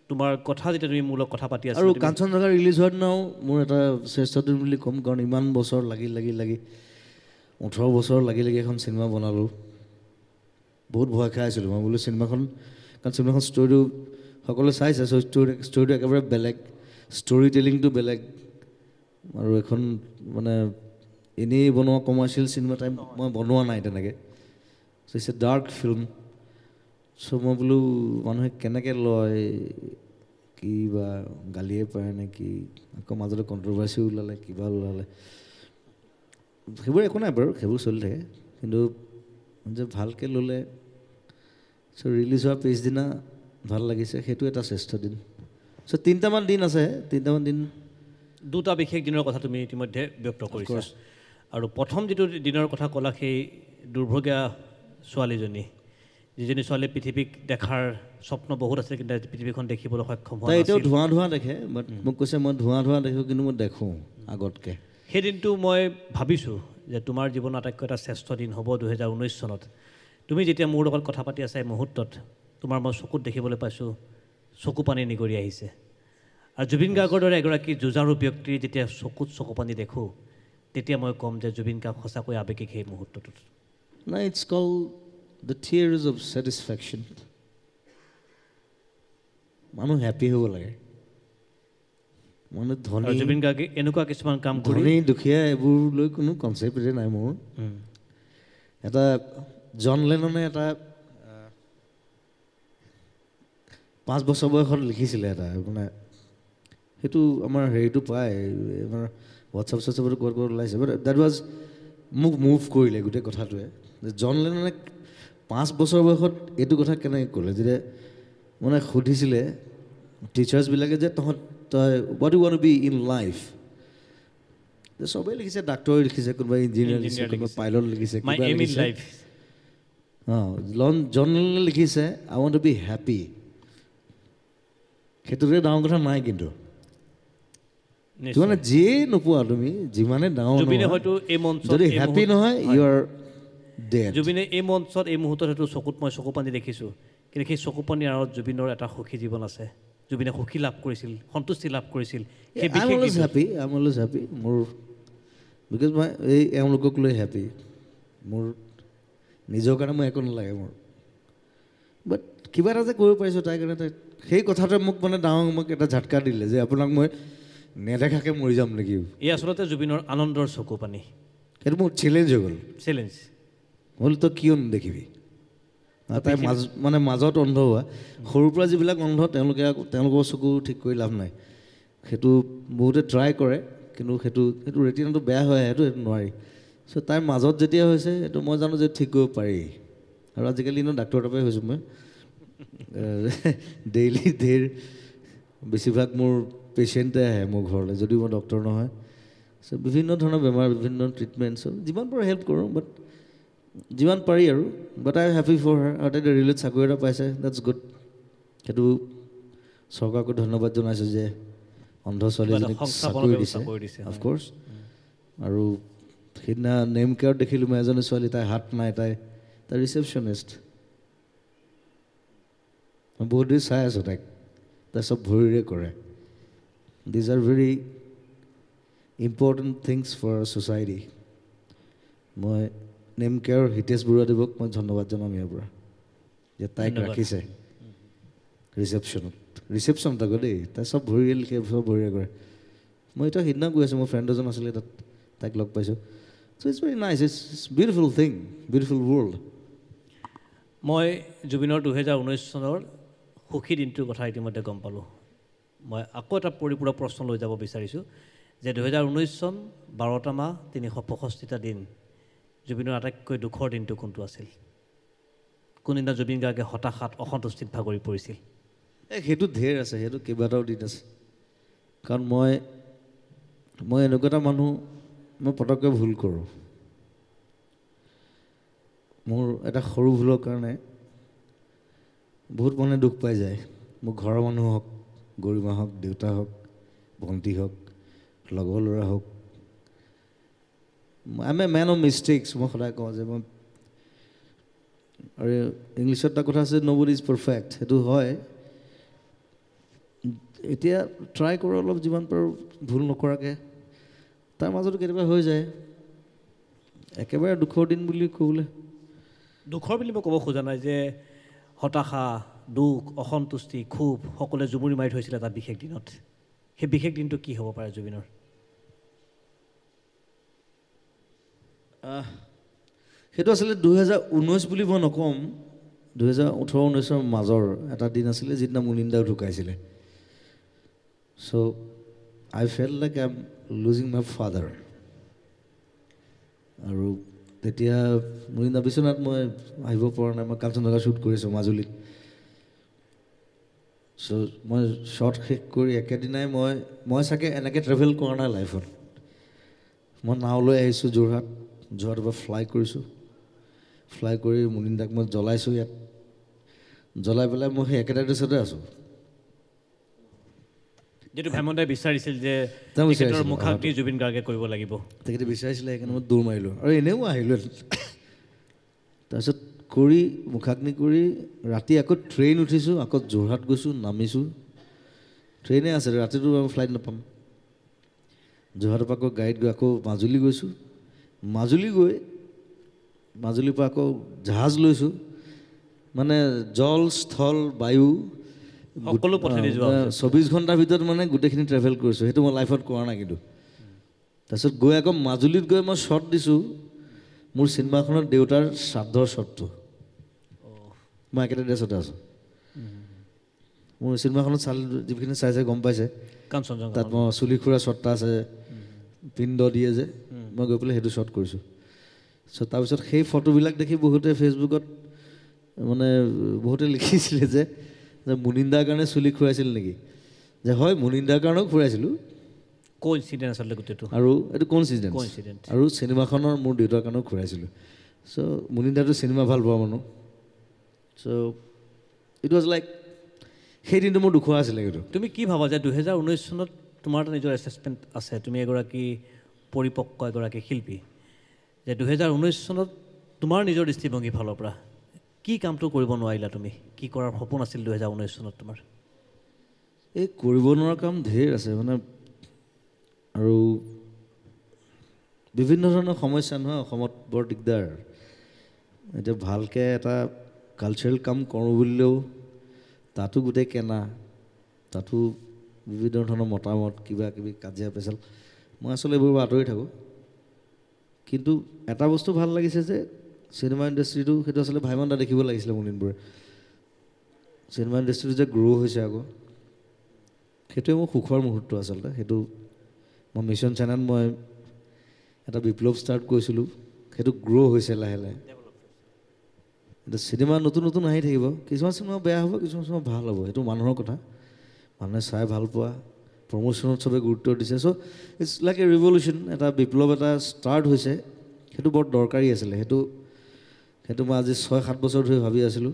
তোমাৰ কথা যেতিয়া তুমি মোৰ লগত কথা পাতি আছা আৰু কাঞ্চনজংঘা ৰিলিজ হোৱাৰ দিনাও মোৰ এটা শ্ৰেষ্ঠ দিন বুলি ক'ম কাৰণ ইমান বছৰ লাগি 18 বছৰ লাগি এখন চিনেমা বনালোঁ বহুত ভয় খাই আছিলোঁ মই বোলো চিনেমাখন কাৰণ চিনেমাখন ষ্টৰিটো সকলোৱে চাইছে চ' ষ্টৰিটো একেবাৰে বেলেগ ষ্টৰি টেলিংটো বেলেগ আৰু এখন মানে এনেই বনোৱা কমাৰ্চিয়েল চিনেমা টাইপ মই বনোৱা নাই তেনেকৈ চ' ইটছ এ ডাৰ্ক ফিল্ম চ' মই বোলো মানুহে কেনেকৈ লয় কি বা গালিয়ে পাৰে নে কি আকৌ মাজতে কণ্ট্ৰভাৰ্চি ওলালে কিবা ওলালে সেইবোৰ একো নাই বাৰু সেইবোৰ চলি থাকে কিন্তু যে ভালকৈ ল'লে চ' ৰিলিজ হোৱাৰ পিছদিনা ভাল লাগিছে সেইটো এটা শ্ৰেষ্ঠ দিন চ' 3টামান দিন আছে 3টামান দিন দুটা বিশেষ দিনৰ কথা তুমি ইতিমধ্যে ব্যক্ত কৰিছা আৰু প্ৰথম যিটো দিনৰ কথা ক'লা সেই দুৰ্ভগীয়া ছোৱালীজনী যিজনী ছোৱালীয়ে পৃথিৱীক দেখাৰ স্বপ্ন বহুত আছিল কিন্তু পৃথিৱীখন দেখিবলৈ সক্ষম হোৱা তাই এতিয়াও নাছিল ধোঁৱা দেখে বাট মোক কৈছে মই ধোঁৱা দেখোঁ কিন্তু মই দেখোঁ আগতকৈ সেই দিনটো মই ভাবিছোঁ যে তোমাৰ জীৱনৰ আটাইতকৈ এটা শ্ৰেষ্ঠ দিন হ'ব 2019 চনত তুমি যেতিয়া মোৰ লগত কথা পাতি আছা এই মুহূৰ্তত তোমাৰ মই চকুত দেখিবলৈ পাইছোঁ চকু পানী নিগৰি আহিছে আৰু জুবিন গাৰ্গৰ দৰে এগৰাকী যুঁজাৰু ব্যক্তিৰ যেতিয়া চকুত চকু পানী দেখোঁ তেতিয়া মই ক'ম যে জুবিন গাৰ্গ সঁচাকৈ আৱেগিক সেই মুহূৰ্তটোত নাই it's call the tears of satisfaction মানুহ হেপ্পী হ'ব লাগে মানে ধনী জুবিন গাৰ্গে এনেকুৱা কিছুমান কাম কৰি ধনী দুখীয়া এইবোৰ লৈ কোনো কনচেপ্টে নাই মোৰ এটা জন লেননে এটা 5 বছৰ বয়সত লিখিছিলে এটা মানে সেইটো আমাৰ হেৰিটো পায় আমাৰ হোৱাটছআপ চোৱাটছআপতো ক'ৰবাত ওলাইছে বাট দেট ৱাজ মোক মুভ কৰিলে গোটেই কথাটোৱে যে জন লেননে 5 বছৰ বয়সত এইটো কথা কেনেকৈ ক'লে যেতিয়া মানে সুধিছিলে টিচাৰ্ছবিলাকে যে তই what you want to be in life চবেই লিখিছে ডাক্তৰ লিখিছে কোনোবাই ইঞ্জিনিয়াৰ লিখিছে কোনোবাই পাইলট লিখিছে জন লেননে লিখিছে আই ৱান্ট টু বি হেপ্পী সেইটোতে ডাঙৰ কথা নাই কিন্তু মানে যিয়ে নোপোৱা তুমি যিমানে ডাঙৰ যদি হেপ্পী নহয় ইউ আৰ ডেড জুবিনে এই মঞ্চত এই মুহূৰ্তত সেইটো চকুত মই চকু পানী দেখিছোঁ কিন্তু সেই চকু পানীৰ আঁৰত জুবিনৰ এটা সুখী জীৱন আছে জুবিনে সুখী লাভ কৰিছিল সন্তুষ্টি লাভ কৰিছিল সেই হেপ্পী মোৰ বিকজ মই এই এওঁলোকক লৈ হেপ্পী মোৰ নিজৰ কাৰণে মই একো নালাগে মোৰ বাট কিবা এটা যে কৰিব পাৰিছোঁ তাইৰ কাৰণে সেই কথাটোৱে মোক মানে মোক এটা ঝাটকা দিলে যে আপোনাক মই নেদেখাকৈ মৰি যাম নেকি এই আচলতে জুবিনৰ আনন্দৰ চকু পানী সেইটো মোৰ চেলেঞ্জ হৈ গ'ল হ'ল তই কিয় নেদেখিবি তাই মানে মাজত অন্ধ হোৱা সৰুৰ পৰা যিবিলাক অন্ধ তেওঁলোকৰ চকু ঠিক কৰি লাভ নাই সেইটো বহুতে ট্ৰাই কৰে কিন্তু সেইটো ৰেটিনাটো বেয়া হয় সেইটো নোৱাৰি চ' তাইৰ মাজত যেতিয়া হৈছে সেইটো মই জানো যে ঠিক কৰিব পাৰি আৰু আজিকালি ডাক্তৰ তাপাই হৈছোঁ মই ডেইলি বেছিভাগ মোৰ পেচেণ্টে আহে মোৰ ঘৰলৈ যদিও মই ডক্তৰ নহয় চ' বিভিন্ন ধৰণৰ বেমাৰ বিভিন্ন ট্ৰিটমেণ্ট চ' যিমান পাৰোঁ হেল্প কৰোঁ বাট যিমান পাৰি আৰু বাট আই হেপ্পী ফৰ হাৰ আৰু তাই ৰেলৱেত চাকৰি এটা পাইছে দেটছ গুড সেইটো চৰকাৰকো ধন্যবাদ জনাইছোঁ যে অন্ধ ছোৱালীজনীক চাকৰি দিছে অফক'ৰ্ছ আৰু সেইদিনা নেম কেয়াৰত দেখিলোঁ মই এজনী ছোৱালী তাই হাত নাই তাই ৰিচেপশ্যনিষ্ট মই বহুত দেৰি চাই আছোঁ তাই চব ভৰিৰে কৰে these are very important things for society মই নেম কেয়াৰ হিতেশ বৰুৱাদেৱক মই ধন্যবাদ জনাম ইয়াৰ পৰা যে তাইক ৰাখিছে ৰিচেপশ্যনত আকৌ দেই তাই চব ভৰিৰে লিখে চব ভৰিৰে কৰে মই এতিয়া সিদিনা গৈ আছোঁ মোৰ ফ্ৰেণ্ড এজন আছিলে তাত তাইক লগ পাইছোঁ so' it's very nice it's beautiful thing beautiful world মই জুবিনৰ 2019 চনৰ সুখী দিনটোৰ কথা ইতিমধ্যে গম পালোঁ। মই আকৌ এটা পৰিপূৰক প্ৰশ্ন লৈ যাব বিচাৰিছোঁ যে 2019 চন 12টা মাহ 365টা দিন জুবিনৰ আটাইতকৈ দুখৰ দিনটো কোনটো আছিল? কোনদিনা জুবিন গাৰ্গে হতাশাত অসন্তুষ্টিত ভাগৰি পৰিছিল? সেইটো ঢেৰ আছে, সেইটো কেইবাটাও দিন আছে। কাৰণ মই এনেকুৱা এটা মানুহ, মই পটককৈ ভুল কৰোঁ। মোৰ এটা সৰু ভুলৰ কাৰণে বহুত মানুহে দুখ পাই যায়। মোৰ ঘৰৰ মানুহ হওক, গৰিমা হওক, দেউতা হওক, ভণ্টি হওক, লগৰ ল'ৰা হওক। I am a man of mistakes. মই সদায় কওঁ যে মই, আৰু ইংলিছত এটা কথা আছে, নবডি ইজ পাৰফেক্ট। সেইটো হয়। এতিয়া ট্ৰাই কৰোঁ অলপ যিমান পাৰোঁ ভুল নকৰাকৈ। তাৰ মাজতো কেতিয়াবা হৈ যায়। একেবাৰে দুখৰ দিন বুলি ক'বলৈ, দুখৰ বুলি মই ক'ব খোজা নাই, যে হতাশা, দুখ, অসন্তুষ্টি, ক্ষোভ সকলোৱে জুমুৰি মাৰি থৈছিল এটা বিশেষ দিনত। সেই বিশেষ দিনটো কি হ'ব পাৰে জুবিনৰ? সেইটো আচলতে 2019 বুলি মই নক'ম, 2018-19ৰ মাজৰ এটা দিন আছিলে যিদিনা মুনিন দাও ঢুকাইছিলে। So' I felt like I am losing my father. আৰু তেতিয়া মুনিন দা বিশ্বনাথ মই আহিব পৰা নাই, মই কাঞ্চনজংঘা শ্বুট কৰিছোঁ মাজুলীত। চ' মই শ্বট শেষ কৰি একেদিনাই মই চাগে এনেকৈ ট্ৰেভেল কৰা নাই লাইফত। মই নাও লৈ আহিছোঁ যোৰহাটৰ পৰা ফ্লাই কৰিছোঁ। ফ্লাই কৰি মুনিন দাক মই জ্বলাইছোঁ ইয়াত। জ্বলাই পেলাই মই সেই একেটা ড্ৰেছতে আছোঁ। যিটো ভেমন দাই বিচাৰিছিল যে তেওঁ তেখেতৰ বিচাৰিছিল, মুখাগ্নি জুবিন গাৰ্গে কৰিব লাগিব। তেখেতে বিচাৰিছিলে, সেইকাৰণে মই দৌৰ মাৰিলোঁ আৰু এনেও আহিলোঁ। তাৰপিছত কৰি মুখাগ্নি কৰি ৰাতি আকৌ ট্ৰেইন উঠিছোঁ, আকৌ যোৰহাট গৈছোঁ, নামিছোঁ। ট্ৰেইনে আছে, ৰাতিটো আমি ফ্লাইট নাপাম। যোৰহাটৰ পৰা আকৌ গাড়ীত গৈ আকৌ মাজুলী গৈছোঁ। মাজুলীৰ পৰা আকৌ জাহাজ লৈছোঁ। মানে জল, স্থল, বায়ু সকলো পথেদি যোৱা 24 ঘণ্টাৰ ভিতৰত মানে গোটেইখিনি ট্ৰেভেল কৰিছোঁ। সেইটো মই লাইফত কৰা নাই কিন্তু। তাৰপিছত গৈ আকৌ মাজুলীত গৈ মই শ্বট দিছোঁ মোৰ চিনেমাখনৰ দেউতাৰ শ্ৰাদ্ধৰ শ্বটটো। মই একেটা ড্ৰেছতে আছোঁ। মোৰ চিনেমাখনত যিখিনি চাইছে গম পাইছে, কাঞ্চনজংঘা তাত মই চুলি খুৰা শ্বট এটা আছে, পিণ্ড দিয়ে যে, মই গৈ পেলাই সেইটো শ্বট কৰিছোঁ। চ' তাৰপিছত সেই ফটোবিলাক দেখি বহুতে ফেচবুকত মানে বহুতে লিখিছিলে যে মুনিন দাৰ কাৰণে চুলি খুৰাইছিল নেকি? যে হয়, মুনিন দাৰ কাৰণেও খুৰাইছিলোঁ। কোইনচিডেন্স আচলতে গোটেইটো। আৰু এইটো কোইনচিডেন্স। কোইনচিডেন্স। আৰু চিনেমাখনৰ মোৰ দেউতাৰ কাৰণেও খুৰাইছিলোঁ। চ' মুনিন দাটো চিনেমা ভাল পোৱা মানুহ। চ' ইট ৱাজ লাইক, সেই দিনটো মোৰ দুখৰ আছিলে। কিন্তু তুমি কি ভাবা যে 2019 চনত তোমাৰ এটা নিজৰ এছেছমেণ্ট আছে, তুমি এগৰাকী পৰিপক্ক এগৰাকী শিল্পী, যে 2019 চনত তোমাৰ নিজৰ দৃষ্টিভংগীৰ ফালৰ পৰা কি কামটো কৰিব নোৱাৰিলা তুমি? কি কৰাৰ সপোন আছিল 2019 চনত তোমাৰ? এই কৰিব নোৱাৰা কাম ঢেৰ আছে মানে, আৰু বিভিন্ন ধৰণৰ সমস্যা নহয় অসমত, বৰ দিগদাৰ। এতিয়া ভালকৈ এটা কালচাৰেল কাম কৰোঁ বুলিলেও তাতো গোটেই কেনা, তাতো বিভিন্ন ধৰণৰ মতামত, কিবা কিবি কাজিয়া পেচাল। মই আচলতে এইবোৰ আঁতৰি থাকোঁ। কিন্তু এটা বস্তু ভাল লাগিছে যে চিনেমা ইণ্ডাষ্ট্ৰিটো, সেইটো আচলতে ভাইমন দা দেখিব লাগিছিলে মুনিনবোৰে। চিনেমা ইণ্ডাষ্ট্ৰিটো যে গ্ৰ' হৈছে আকৌ, সেইটোৱে মোৰ সুখৰ মুহূৰ্ত আচলতে। সেইটো মই মিছন চাইনাত মই এটা বিপ্লৱ ষ্টাৰ্ট কৰিছিলোঁ, সেইটো গ্ৰ' হৈছে লাহে লাহে। এতিয়া চিনেমা নতুন নতুন আহি থাকিব, কিছুমান চিনেমা বেয়া হ'ব, কিছুমান চিনেমা ভাল হ'ব, সেইটো মানুহৰ কথা। মানুহে চাই ভাল পোৱা, প্ৰমোশ্যনত চবে গুৰুত্ব দিছে। চ' ইটছ লাইক এ ৰিভলিউশ্যন, এটা বিপ্লৱ এটা ষ্টাৰ্ট হৈছে। সেইটো বৰ দৰকাৰী আছিলে। সেইটো মই আজি 6-7 বছৰ ধৰি ভাবি আছিলোঁ।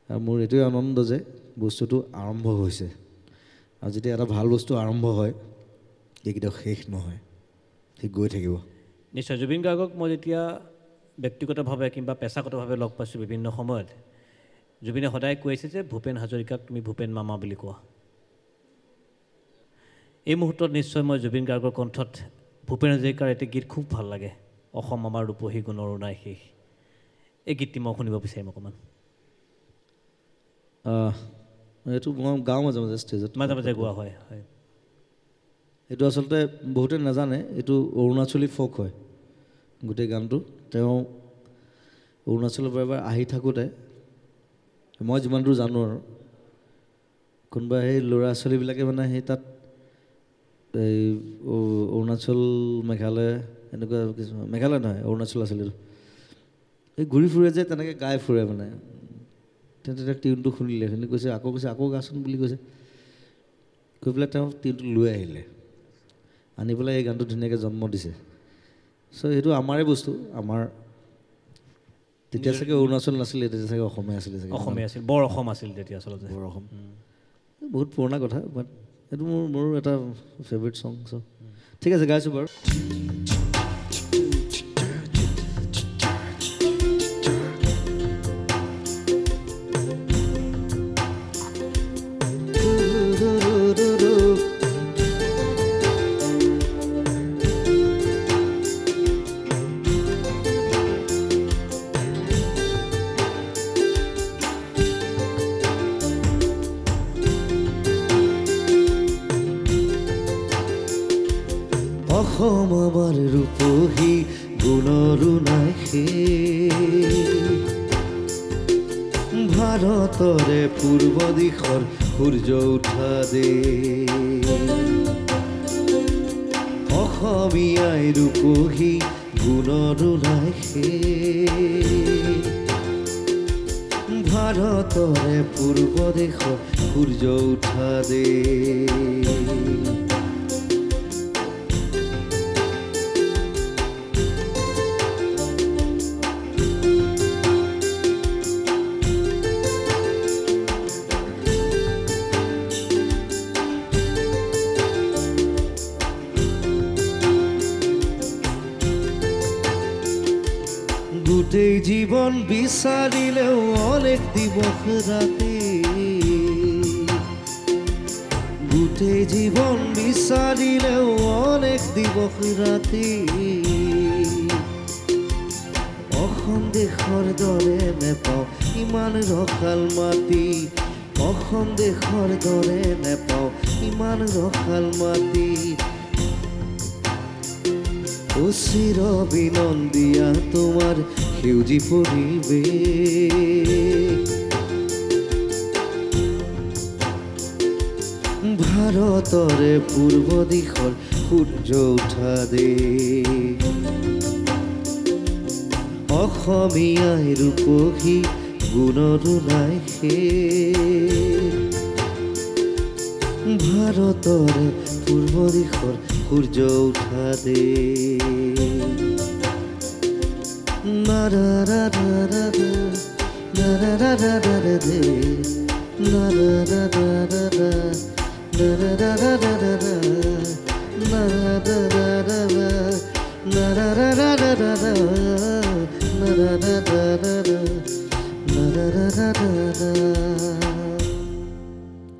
আৰু মোৰ এইটোৱে আনন্দ যে বস্তুটো আৰম্ভ হৈছে। আৰু যেতিয়া এটা ভাল বস্তু আৰম্ভ হয়, এইকেইটা শেষ নহয়, সি গৈ থাকিব। নিশ্চয়। জুবিন গাৰ্গক মই যেতিয়া ব্যক্তিগতভাৱে কিংবা পেছাগতভাৱে লগ পাইছোঁ বিভিন্ন সময়ত, জুবিনে সদায় কৈ আছে যে ভূপেন হাজৰিকাক তুমি ভূপেন মামা বুলি কোৱা। এই মুহূৰ্তত নিশ্চয় মই জুবিন গাৰ্গৰ কণ্ঠত ভূপেন হাজৰিকাৰ এটি গীত খুব ভাল লাগে, অসম আমাৰ ৰূপহী গুণৰো নাই শেষ। এই গীতটি মই শুনিব বিচাৰিম অকণমান। এইটো মই গাওঁ মাজে মাজে ষ্টেজত, মাজে মাজে গোৱা হয়। হয়, এইটো আচলতে বহুতে নাজানে, এইটো অৰুণাচলী ফ'ক হয় গোটেই গানটো। তেওঁ অৰুণাচলৰ পৰা এবাৰ আহি থাকোঁতে মই যিমান দূৰ জানো আৰু কোনোবা সেই ল'ৰা ছোৱালীবিলাকে মানে সেই তাত এই অৰুণাচল মেঘালয় এনেকুৱা কিছুমান মেঘালয় নহয় অৰুণাচল আছিলে এই ঘূৰি ফুৰে যে তেনেকৈ গাই ফুৰে মানে তেতিয়া টিউনটো শুনিলে শুনি কৈছে আকৌ গাচোন বুলি কৈছে কৈ পেলাই তেওঁ টিউনটো লৈ আহিলে আনি পেলাই এই গানটো ধুনীয়াকৈ জন্ম দিছে চ' সেইটো আমাৰে বস্তু আমাৰ তেতিয়া চাগে অৰুণাচল নাছিলে তেতিয়া চাগে অসমীয়া আছিলে চাগে অসমীয়া আছিল বৰ অসম আছিল তেতিয়া আচলতে বৰ অসম বহুত পুৰণা কথা বাট এইটো মোৰ এটা ফেভৰেট চং চ' ঠিক আছে গাইছোঁ বাৰু অসম আমাৰ ৰূপহী গুণৰো নাই ভাৰতৰে পূৰ্ব দিশৰ সূৰ্য উঠা দে অসমীয়াই ৰূপহী গুণৰো নাই ভাৰতৰে পূৰ্ব দিশৰ সূৰ্য উঠা দে গোটেই জীৱন বিচাৰিলেও অনেক দিৱস ৰাতি গোটেই জীৱন বিচাৰিলেও অনেক দিৱস ৰাতি অসম দেশৰ দৰে নেপাওঁ ইমান ৰসাল মাটি অসম দেশৰ দৰে নেপাওঁ ইমান ৰসাল মাটি চিৰ বিনন্দিয়া তোমাৰ সেউজী পৰিৱেশ ভাৰতৰে পূৰ্ব দিশৰ সূৰ্য উঠা দে অসমীয়াই ৰূপহী গুণৰো নাই ভাৰতৰে পূৰ্ব দিশৰ সূৰ্য উঠা দে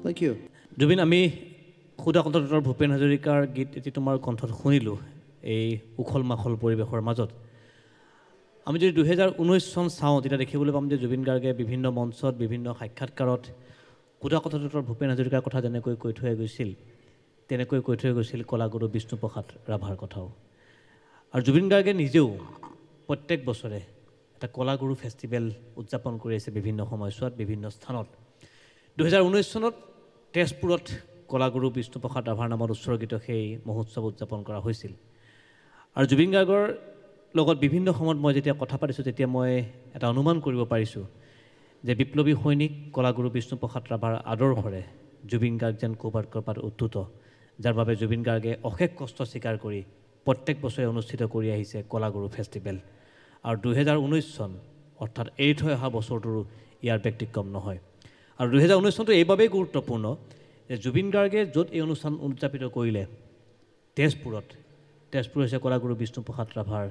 Thank you. জুবিন আমি সুধা কণ্ঠৰ ভূপেন হাজৰিকাৰ গীত এটি তোমাৰ কণ্ঠত শুনিলোঁ এই উখল মাখল পৰিৱেশৰ মাজত আমি যদি 2019 চন চাওঁ তেতিয়া দেখিবলৈ পাম যে জুবিন গাৰ্গে বিভিন্ন মঞ্চত বিভিন্ন সাক্ষাৎকাৰত সুধা কণ্ঠৰ ভূপেন হাজৰিকাৰ কথা যেনেকৈ কৈ থৈ গৈছিল তেনেকৈ কৈ থৈ গৈছিল কলাগুৰু বিষ্ণুপ্ৰসাদ ৰাভাৰ কথাও আৰু জুবিন গাৰ্গে নিজেও প্ৰত্যেক বছৰে এটা কলাগুৰু ফেষ্টিভেল উদযাপন কৰি আছে বিভিন্ন সময়ছোৱাত বিভিন্ন স্থানত 2019 চনত তেজপুৰত কলাগুৰু বিষ্ণুপ্ৰসাদ ৰাভাৰ নামত উৎসৰ্গিত সেই মহোৎসৱ উদযাপন কৰা হৈছিল আৰু জুবিন গাৰ্গৰ লগত বিভিন্ন সময়ত মই যেতিয়া কথা পাতিছোঁ তেতিয়া মই এটা অনুমান কৰিব পাৰিছোঁ যে বিপ্লৱী সৈনিক কলাগুৰু বিষ্ণুপ্ৰসাদ ৰাভাৰ আদৰ্শৰে জুবিন গাৰ্গ যেন ক'ৰবাত উদ্ধত যাৰ বাবে জুবিন গাৰ্গে অশেষ কষ্ট স্বীকাৰ কৰি প্ৰত্যেক বছৰে অনুষ্ঠিত কৰি আহিছে কলাগুৰু ফেষ্টিভেল আৰু 2019 চন অৰ্থাৎ এৰি থৈ অহা বছৰটোৰো ইয়াৰ ব্যতিক্ৰম নহয় আৰু 2019 চনটো এইবাবেই গুৰুত্বপূৰ্ণ যে জুবিন গাৰ্গে য'ত এই অনুষ্ঠান উদযাপিত কৰিলে তেজপুৰ হৈছে কলাগুৰু বিষ্ণুপ্ৰসাদ ৰাভাৰ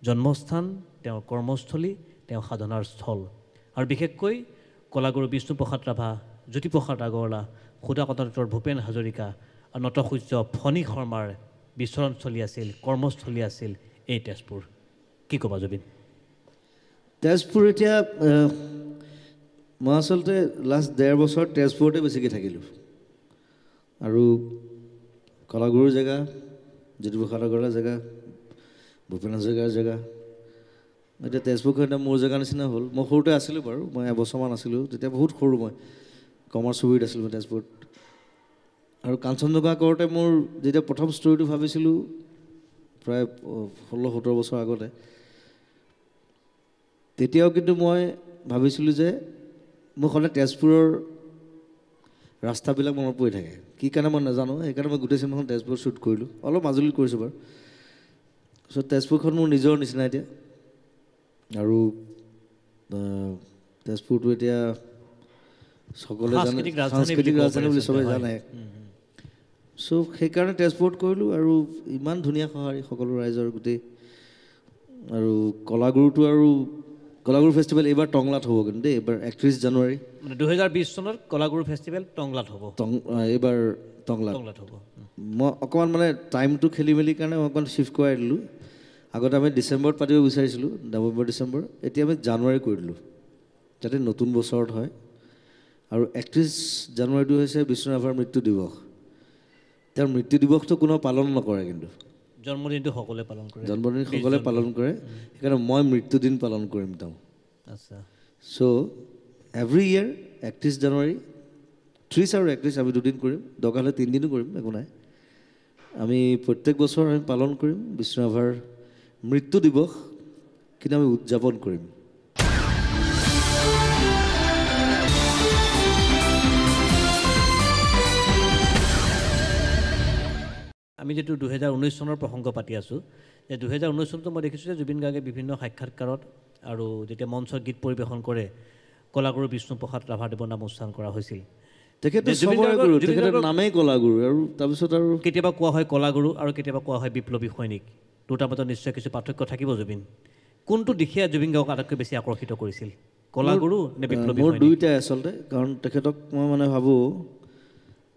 জন্মস্থান তেওঁৰ কৰ্মস্থলী তেওঁৰ সাধনাৰ স্থল আৰু বিশেষকৈ কলাগুৰু বিষ্ণুপ্ৰসাদ ৰাভা জ্যোতিপ্ৰসাদ আগৰৱালা সুধা কণ্ঠৰ ভূপেন হাজৰিকা আৰু নটসূৰ্য ফণী শৰ্মাৰ বিচৰণস্থলী আছিল কৰ্মস্থলী আছিল এই তেজপুৰ কি ক'বা জুবিন তেজপুৰ এতিয়া মই আচলতে লাষ্ট 1.5 বছৰ তেজপুৰতে বেছিকৈ থাকিলোঁ আৰু কলাগুৰুৰ জেগা জ্যোতিপ্ৰসাদ আগৰৱালাৰ জেগা ভূপেন হাজৰিকাৰ জেগা এতিয়া তেজপুৰখন এতিয়া মোৰ জেগা নিচিনা হ'ল মই সৰুতে আছিলোঁ বাৰু মই এবছৰমান আছিলোঁ তেতিয়া বহুত সৰু মই কমাৰ্চ চুবুৰীত আছিলোঁ মই তেজপুৰত আৰু কাঞ্চনজংঘা কৰোঁতে মোৰ যেতিয়া প্ৰথম ষ্টৰিটো ভাবিছিলোঁ প্ৰায় 16-17 বছৰ আগতে তেতিয়াও কিন্তু মই ভাবিছিলোঁ যে মোক সদায় তেজপুৰৰ ৰাস্তাবিলাক মনত পৰি থাকে কি কাৰণে মই নাজানো সেইকাৰণে মই গোটেই চিনেমাখন তেজপুৰত শ্বুট কৰিলোঁ অলপ মাজুলীত কৰিছোঁ বাৰু চ' তেজপুৰখন মোৰ নিজৰ নিচিনা এতিয়া আৰু তেজপুৰটো এতিয়া সকলোৱে জানে সাংস্কৃতিক ৰাজধানী বুলি চবেই জানে চ' সেইকাৰণে তেজপুৰত কৰিলোঁ আৰু ইমান ধুনীয়া সঁহাৰি সকলো ৰাইজৰ গোটেই আৰু কলাগুৰু ফেষ্টিভেল এইবাৰ টংলাত হ'ব কিন্তু দেই এইবাৰ 31 জানুৱাৰী মানে 2020 চনত কলাগুৰু ফেষ্টিভেল টংলাত হ'ব এইবাৰ টংলাত হ'ব মই অকণমান মানে টাইমটো খেলি মেলি কাৰণে মই অকণমান শ্বিফ্ট কৰাই দিলোঁ আগতে আমি ডিচেম্বৰত পাতিব বিচাৰিছিলোঁ নৱেম্বৰ ডিচেম্বৰ এতিয়া আমি জানুৱাৰী কৰি দিলোঁ যাতে নতুন বছৰত হয় আৰু 31 জানুৱাৰীটো হৈছে বিষ্ণু ৰাভাৰ মৃত্যু দিৱস তেওঁৰ মৃত্যু দিৱসটো কোনো পালন নকৰে কিন্তু জন্মদিনটো সকলোৱে পালন কৰে সেইকাৰণে মই মৃত্যুদিন পালন কৰিম তেওঁ আচ্ছা চ' এভৰি ইয়েৰ 31 জানুৱাৰী 30 আৰু 31 আমি দুদিন কৰিম দৰকাৰ হ'লে 3 দিনো কৰিম একো নাই আমি প্ৰত্যেক বছৰ আমি পালন কৰিম বিষ্ণু ৰাভাৰ মৃত্যু দিৱস কিন্তু আমি উদযাপন কৰিম আমি যেটো 2019 চনৰ প্ৰসংগ পাতি আছোঁ যে 2019 চনটো মই দেখিছোঁ যে জুবিন গাৰ্গে বিভিন্ন সাক্ষাৎকাৰত আৰু যেতিয়া মঞ্চত গীত পৰিৱেশন কৰে কলাগুৰু বিষ্ণুপ্ৰসাদ ৰাভাদেৱৰ নাম উচ্চাৰণ কৰা হৈছিল তেখেতৰ নামেই কলাগুৰু আৰু তাৰপিছত আৰু কেতিয়াবা কোৱা হয় কলাগুৰু আৰু কেতিয়াবা কোৱা হয় বিপ্লৱী সৈনিক দুটাৰ মাজত নিশ্চয় কিছু পাৰ্থক্য থাকিব জুবিন কোনটো দিশে জুবিন গাৰ্গক আটাইতকৈ বেছি আকৰ্ষিত কৰিছিল কলাগুৰু নে বিপ্লৱী মোৰ দুইটাই আচলতে কাৰণ তেখেতক মই মানে ভাবোঁ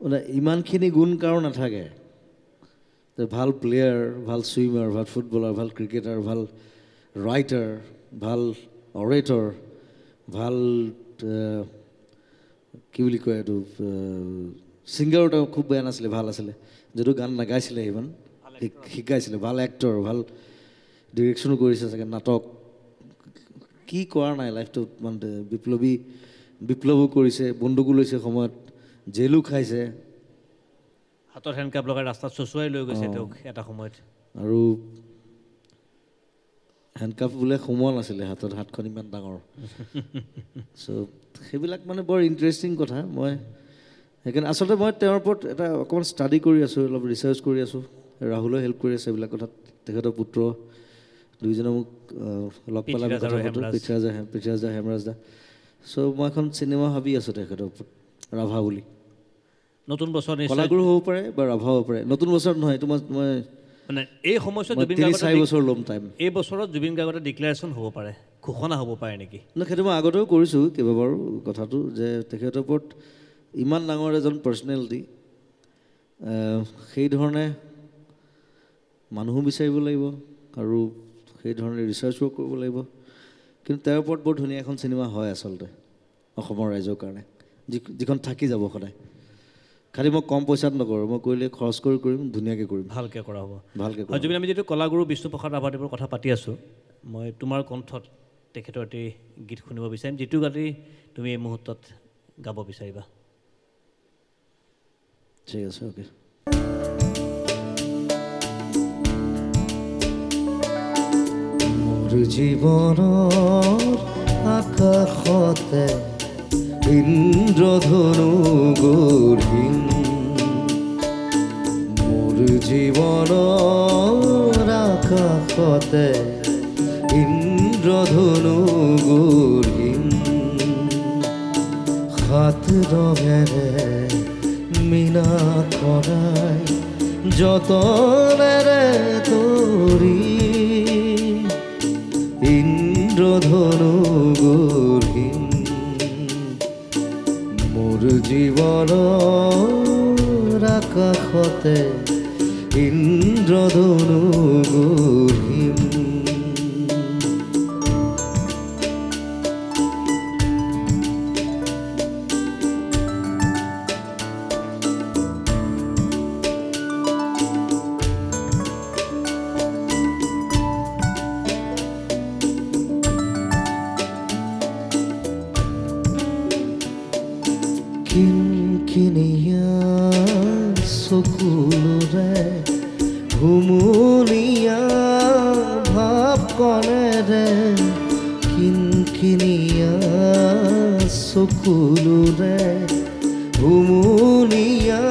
মানে ইমানখিনি গুণ কাৰো নাথাকে ভাল প্লেয়াৰ ভাল ছুইমাৰ ভাল ফুটবলাৰ ভাল ক্ৰিকেটাৰ ভাল ৰাইটাৰ ভাল অৰেটৰ ভাল কি বুলি কয় এইটো ছিংগাৰো তেওঁ খুব বেয়া নাছিলে ভাল আছিলে যদিও গান নাগাইছিলে ইমান শিকাইছিলে ভাল এক্টৰ ভাল ডিৰেকশ্যনো কৰিছে চাগে নাটক কি কৰা নাই লাইফটোত মানে বিপ্লৱো কৰিছে বন্দুকো লৈছে সময়ত জেলো খাইছে হাতত হেণ্ডকাপ লগাই ৰাস্তাত চচুৱাই লৈ গৈছে তেওঁক এটা সময়ত আৰু হেণ্ডকাপ বোলে সোমোৱা নাছিলে হাতখন ইমান ডাঙৰ চ' সেইবিলাক মানে বৰ ইণ্টাৰেষ্টিং কথা মই সেইকাৰণে আচলতে মই তেওঁৰ ওপৰত এটা অকণমান ষ্টাডি কৰি আছোঁ অলপ ৰিচাৰ্চ কৰি আছোঁ ৰাহুলেও হেল্প কৰি আছে এইবিলাক কথাত তেখেতৰ পুত্ৰ দুইজনে মোক লগ পালে পৃথ্বীৰাজ হেমৰাজ দা চ' মই এখন চিনেমা ভাবি আছোঁ তেখেতৰ ওপৰত ৰাভা বুলি নতুন বছৰ কলাগুৰু হ'ব পাৰে বা ৰাভা হ'ব পাৰে নতুন বছৰত নহয় এইটো মই মানে এই সময়ছোৱাত জুবিন 3-4 বছৰ ল'ম টাইম এই বছৰত জুবিন গাৰ্গৰ ডিক্লেৰেশ্যন হ'ব পাৰে ঘোষণা হ'ব পাৰে নেকি সেইটো মই আগতেও কৰিছোঁ কেইবাবাৰো কথাটো যে তেখেতৰ ওপৰত ইমান ডাঙৰ এজন পাৰ্চনেলিটি সেই ধৰণে মানুহো বিচাৰিব লাগিব আৰু সেই ধৰণে ৰিচাৰ্চ ৱৰ্ক কৰিব লাগিব কিন্তু তেওঁৰ ওপৰত বৰ ধুনীয়া এখন চিনেমা হয় আচলতে অসমৰ ৰাইজৰ কাৰণে যিখন থাকি যাব সদায় খালি মই কম পইচাত নকৰোঁ মই কৰিলে খৰচ কৰিম ধুনীয়াকৈ কৰিম ভালকৈ কৰা হ'ব ভালকৈ জুবিন আমি যিটো কলাগুৰু বিষ্ণুপ্ৰসাদ ৰাভাদেৱৰ কথা পাতি আছোঁ মই তোমাৰ কণ্ঠত তেখেতৰ এটি গীত শুনিব বিচাৰিম যিটো গালি তুমি এই মুহূৰ্তত গাব বিচাৰিবা ঠিক আছে অ'কে মোৰ জীৱনৰ আকাশতে ইন্দ্ৰধনু গঢ়িম মোৰ জীৱনৰ আকাশতে ইন্দ্ৰধনু গঢ়িম সাত ৰঙেৰে মীনা কৰাই যতনেৰে তৰি ইন্দ্ৰধনু গঢ়িম মোৰ জীৱনৰ আকাশতে ইন্দ্ৰধনু গঢ়িম কিনকিনিয়া চকুলোৰে হুমুনিয়া ভাৱ কণেৰে কিনকিনিয়া চকুলোৰে হুমুনিয়া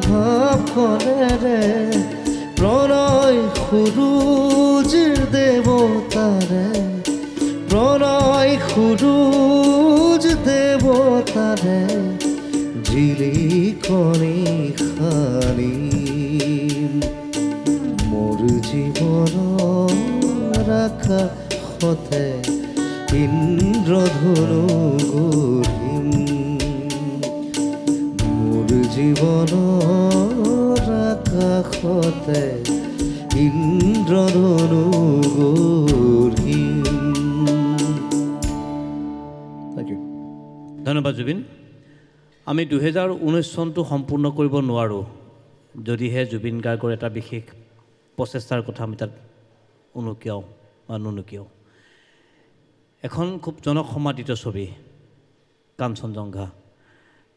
ভাৱ কণেৰে প্ৰণয় সুৰুজিৰ দেৱতাৰে প্ৰণয় সুৰুজ দেৱতাৰে জিলিকনি খানিম মোৰ জীৱনৰ আকাশতে ইন্দ্ৰধনু গঢ়িম মোৰ জীৱনৰ আকাশতে ইন্দ্ৰধনু গঢ়িম। ধন্যবাদ জুবিন। আমি 2019 চনটো সম্পূৰ্ণ কৰিব নোৱাৰোঁ যদিহে জুবিন গাৰ্গৰ এটা বিশেষ প্ৰচেষ্টাৰ কথা আমি তাত উনুকিয়াওঁ বা নুনুকিয়াওঁ। এখন খুব জনসমাদিত ছবি কাঞ্চনজংঘা।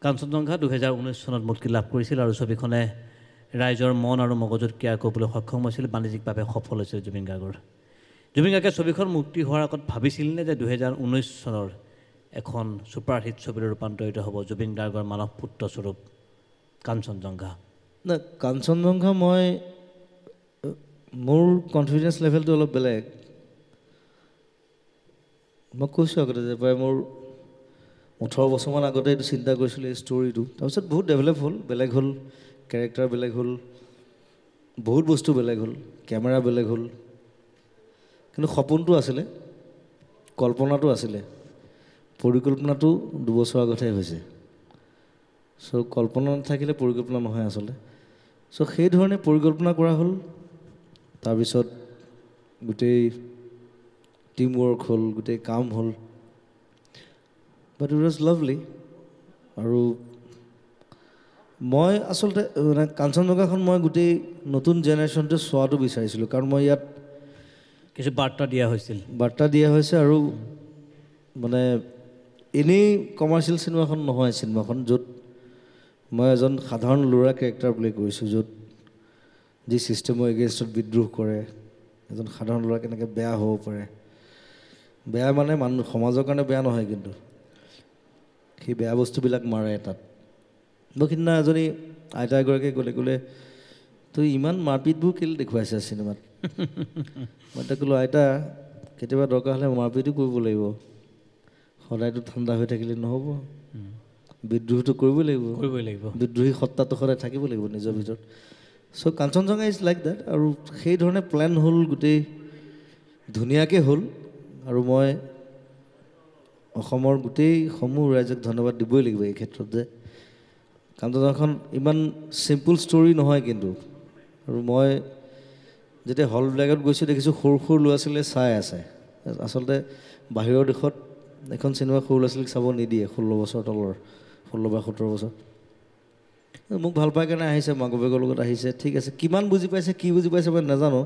কাঞ্চনজংঘা 2019 চনত মুক্তি লাভ কৰিছিল আৰু ছবিখনে ৰাইজৰ মন আৰু মগজুত ক্ৰিয়া কৰিবলৈ সক্ষম হৈছিল, বাণিজ্যিকভাৱে সফল হৈছিল জুবিন গাৰ্গৰ। জুবিন গাৰ্গে ছবিখন মুক্তি হোৱাৰ আগত ভাবিছিলনে যে 2019 চনৰ এখন ছুপাৰহিট ছবিলৈ ৰূপান্তৰিত হ'ব জুবিন গাৰ্গৰ মানৱ পুত্ৰস্বৰূপ কাঞ্চনজংঘা? না, কাঞ্চনজংঘা মই মোৰ কনফিডেঞ্চ লেভেলটো অলপ বেলেগ। মই কৈছোঁ আগতে যে প্ৰায় মোৰ 18 বছৰমান আগতে এইটো চিন্তা কৰিছিলোঁ এই ষ্টৰিটো। তাৰপিছত বহুত ডেভেলপ হ'ল, বেলেগ হ'ল, কেৰেক্টাৰ বেলেগ হ'ল, বহুত বস্তু বেলেগ হ'ল, কেমেৰা বেলেগ হ'ল, কিন্তু সপোনটো আছিলে, কল্পনাটো আছিলে। পৰিকল্পনাটো 2 বছৰ আগতহে হৈছে। চ' কল্পনা নাথাকিলে পৰিকল্পনা নহয় আচলতে। চ' সেইধৰণে পৰিকল্পনা কৰা হ'ল, তাৰপিছত গোটেই টিম ৱৰ্ক হ'ল, গোটেই কাম হ'ল, বাট ইট ৱাজ লাভলি। আৰু মই আচলতে মানে কাঞ্চনজংঘাখন মই গোটেই নতুন জেনেৰেশ্যনটোৱে চোৱাটো বিচাৰিছিলোঁ, কাৰণ মই ইয়াত কিছু বাৰ্তা দিয়া হৈছিল, বাৰ্তা দিয়া হৈছে। আৰু মানে এনেই কমাৰ্চিয়েল চিনেমাখন নহয়, চিনেমাখন য'ত মই এজন সাধাৰণ ল'ৰা কেৰেক্টাৰ প্লে কৰিছোঁ, য'ত যি ছিষ্টেমৰ এগেইনষ্টত বিদ্ৰোহ কৰে, এজন সাধাৰণ ল'ৰা কেনেকৈ বেয়া হ'ব পাৰে। বেয়া মানে মানুহ সমাজৰ কাৰণে বেয়া নহয়, কিন্তু সেই বেয়া বস্তুবিলাক মাৰে তাত। মোক সিদিনা এজনী আইতা এগৰাকীয়ে ক'লে তই ইমান মাৰপিটবোৰ কেলৈ দেখুৱাইছে চিনেমাত? মই তাক ক'লোঁ, আইতা কেতিয়াবা দৰকাৰ হ'লে মাৰপিটো কৰিব লাগিব, সদায়তো ঠাণ্ডা হৈ থাকিলে নহ'ব, বিদ্ৰোহটো কৰিবই লাগিব, বিদ্ৰোহী সত্তাটো সদায় থাকিব লাগিব নিজৰ ভিতৰত। চ' কাঞ্চনজংঘা ইজ লাইক দেট। আৰু সেইধৰণে প্লেন হ'ল, গোটেই ধুনীয়াকৈ হ'ল। আৰু মই অসমৰ গোটেই সমূহ ৰাইজক ধন্যবাদ দিবই লাগিব এই ক্ষেত্ৰত যে কাঞ্চনজংঘাখন ইমান চিম্পুল ষ্টৰি নহয় কিন্তু। আৰু মই যেতিয়া হলবিলাকত গৈছোঁ দেখিছোঁ সৰু সৰু ল'ৰা ছোৱালীয়ে চাই আছে। আচলতে বাহিৰৰ দেশত এখন চিনেমা সৰু ল'ৰা ছোৱালীক চাব নিদিয়ে, 16 বছৰ তলৰ, 16 বা 17 বছৰ। মোক ভাল পাই কাৰণে আহিছে, মাক বাপেকৰ লগত আহিছে, ঠিক আছে। কিমান বুজি পাইছে, কি বুজি পাইছে মই নাজানো।